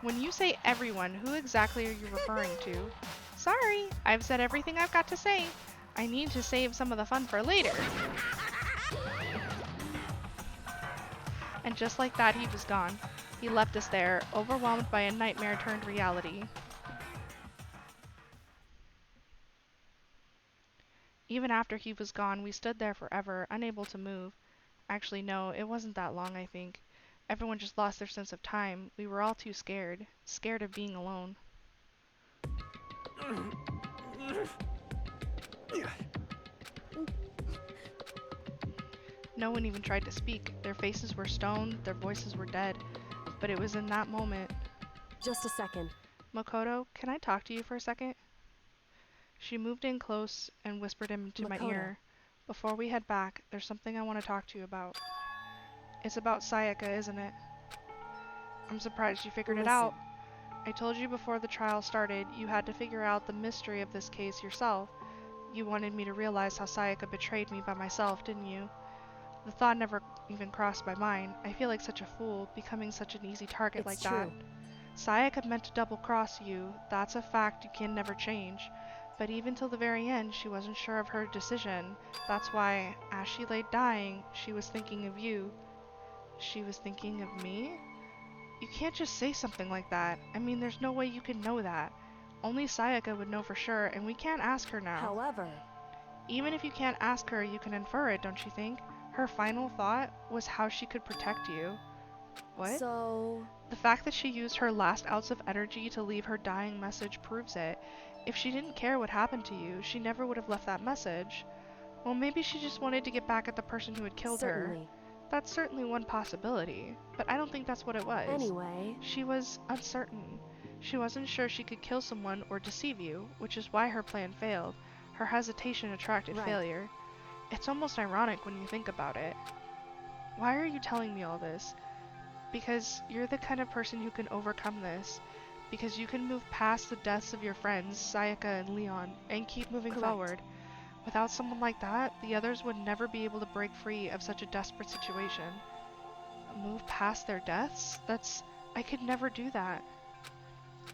When you say everyone, who exactly are you referring to? Sorry, I've said everything I've got to say. I need to save some of the fun for later. And just like that, he was gone. He left us there, overwhelmed by a nightmare turned reality. Even after he was gone, we stood there forever, unable to move. Actually, no, it wasn't that long, I think. Everyone just lost their sense of time. We were all too scared. Scared of being alone. No one even tried to speak. Their faces were stone, their voices were dead. But it was in that moment. Just a second. Makoto, can I talk to you for a second? She moved in close and whispered into my ear. Before we head back, there's something I want to talk to you about. It's about Sayaka, isn't it? I'm surprised you figured it out. I told you before the trial started, you had to figure out the mystery of this case yourself. You wanted me to realize how Sayaka betrayed me by myself, didn't you? The thought never even crossed my mind. I feel like such a fool, becoming such an easy target like that. Sayaka meant to double-cross you. That's a fact you can never change. But even till the very end, she wasn't sure of her decision. That's why, as she lay dying, she was thinking of you. She was thinking of me? You can't just say something like that. I mean, there's no way you can know that. Only Sayaka would know for sure, and we can't ask her now. However... Even if you can't ask her, you can infer it, don't you think? Her final thought was how she could protect you. What? So... The fact that she used her last ounce of energy to leave her dying message proves it. If she didn't care what happened to you, she never would have left that message. Well, maybe she just wanted to get back at the person who had killed her. That's certainly one possibility, but I don't think that's what it was. Anyway... She was uncertain. She wasn't sure she could kill someone or deceive you, which is why her plan failed. Her hesitation attracted failure. It's almost ironic when you think about it. Why are you telling me all this? Because you're the kind of person who can overcome this. Because you can move past the deaths of your friends, Sayaka and Leon, and keep moving forward. Without someone like that, the others would never be able to break free of such a desperate situation. Move past their deaths? I could never do that.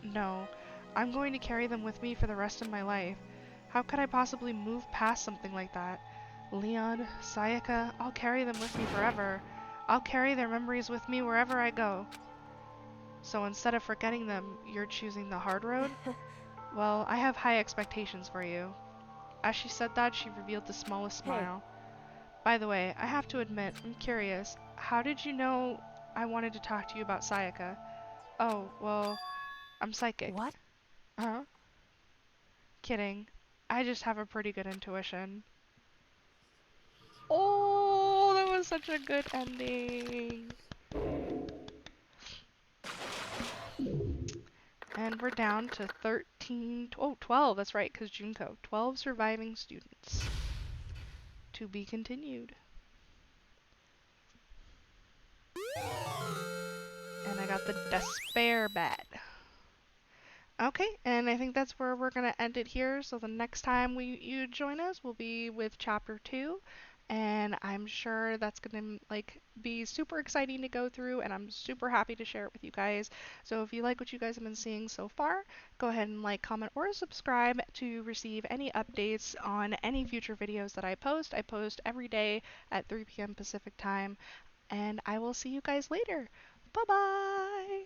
No, I'm going to carry them with me for the rest of my life. How could I possibly move past something like that? Leon, Sayaka, I'll carry them with me forever. I'll carry their memories with me wherever I go. So instead of forgetting them, you're choosing the hard road? Well, I have high expectations for you. As she said that, she revealed the smallest smile. By the way, I have to admit, I'm curious. How did you know I wanted to talk to you about Sayaka? Oh, well, I'm psychic. What? Huh? Kidding. I just have a pretty good intuition. Oh, that was such a good ending. And we're down to 12, that's right, because Junko. 12 surviving students. To be continued. And I got the despair bat. Okay, and I think that's where we're going to end it here. So the next time you join us will be with Chapter 2. And I'm sure that's going to be super exciting to go through, and I'm super happy to share it with you guys. So if you like what you guys have been seeing so far, go ahead and like, comment, or subscribe to receive any updates on any future videos that I post. I post every day at 3 p.m. Pacific time, and I will see you guys later. Bye-bye!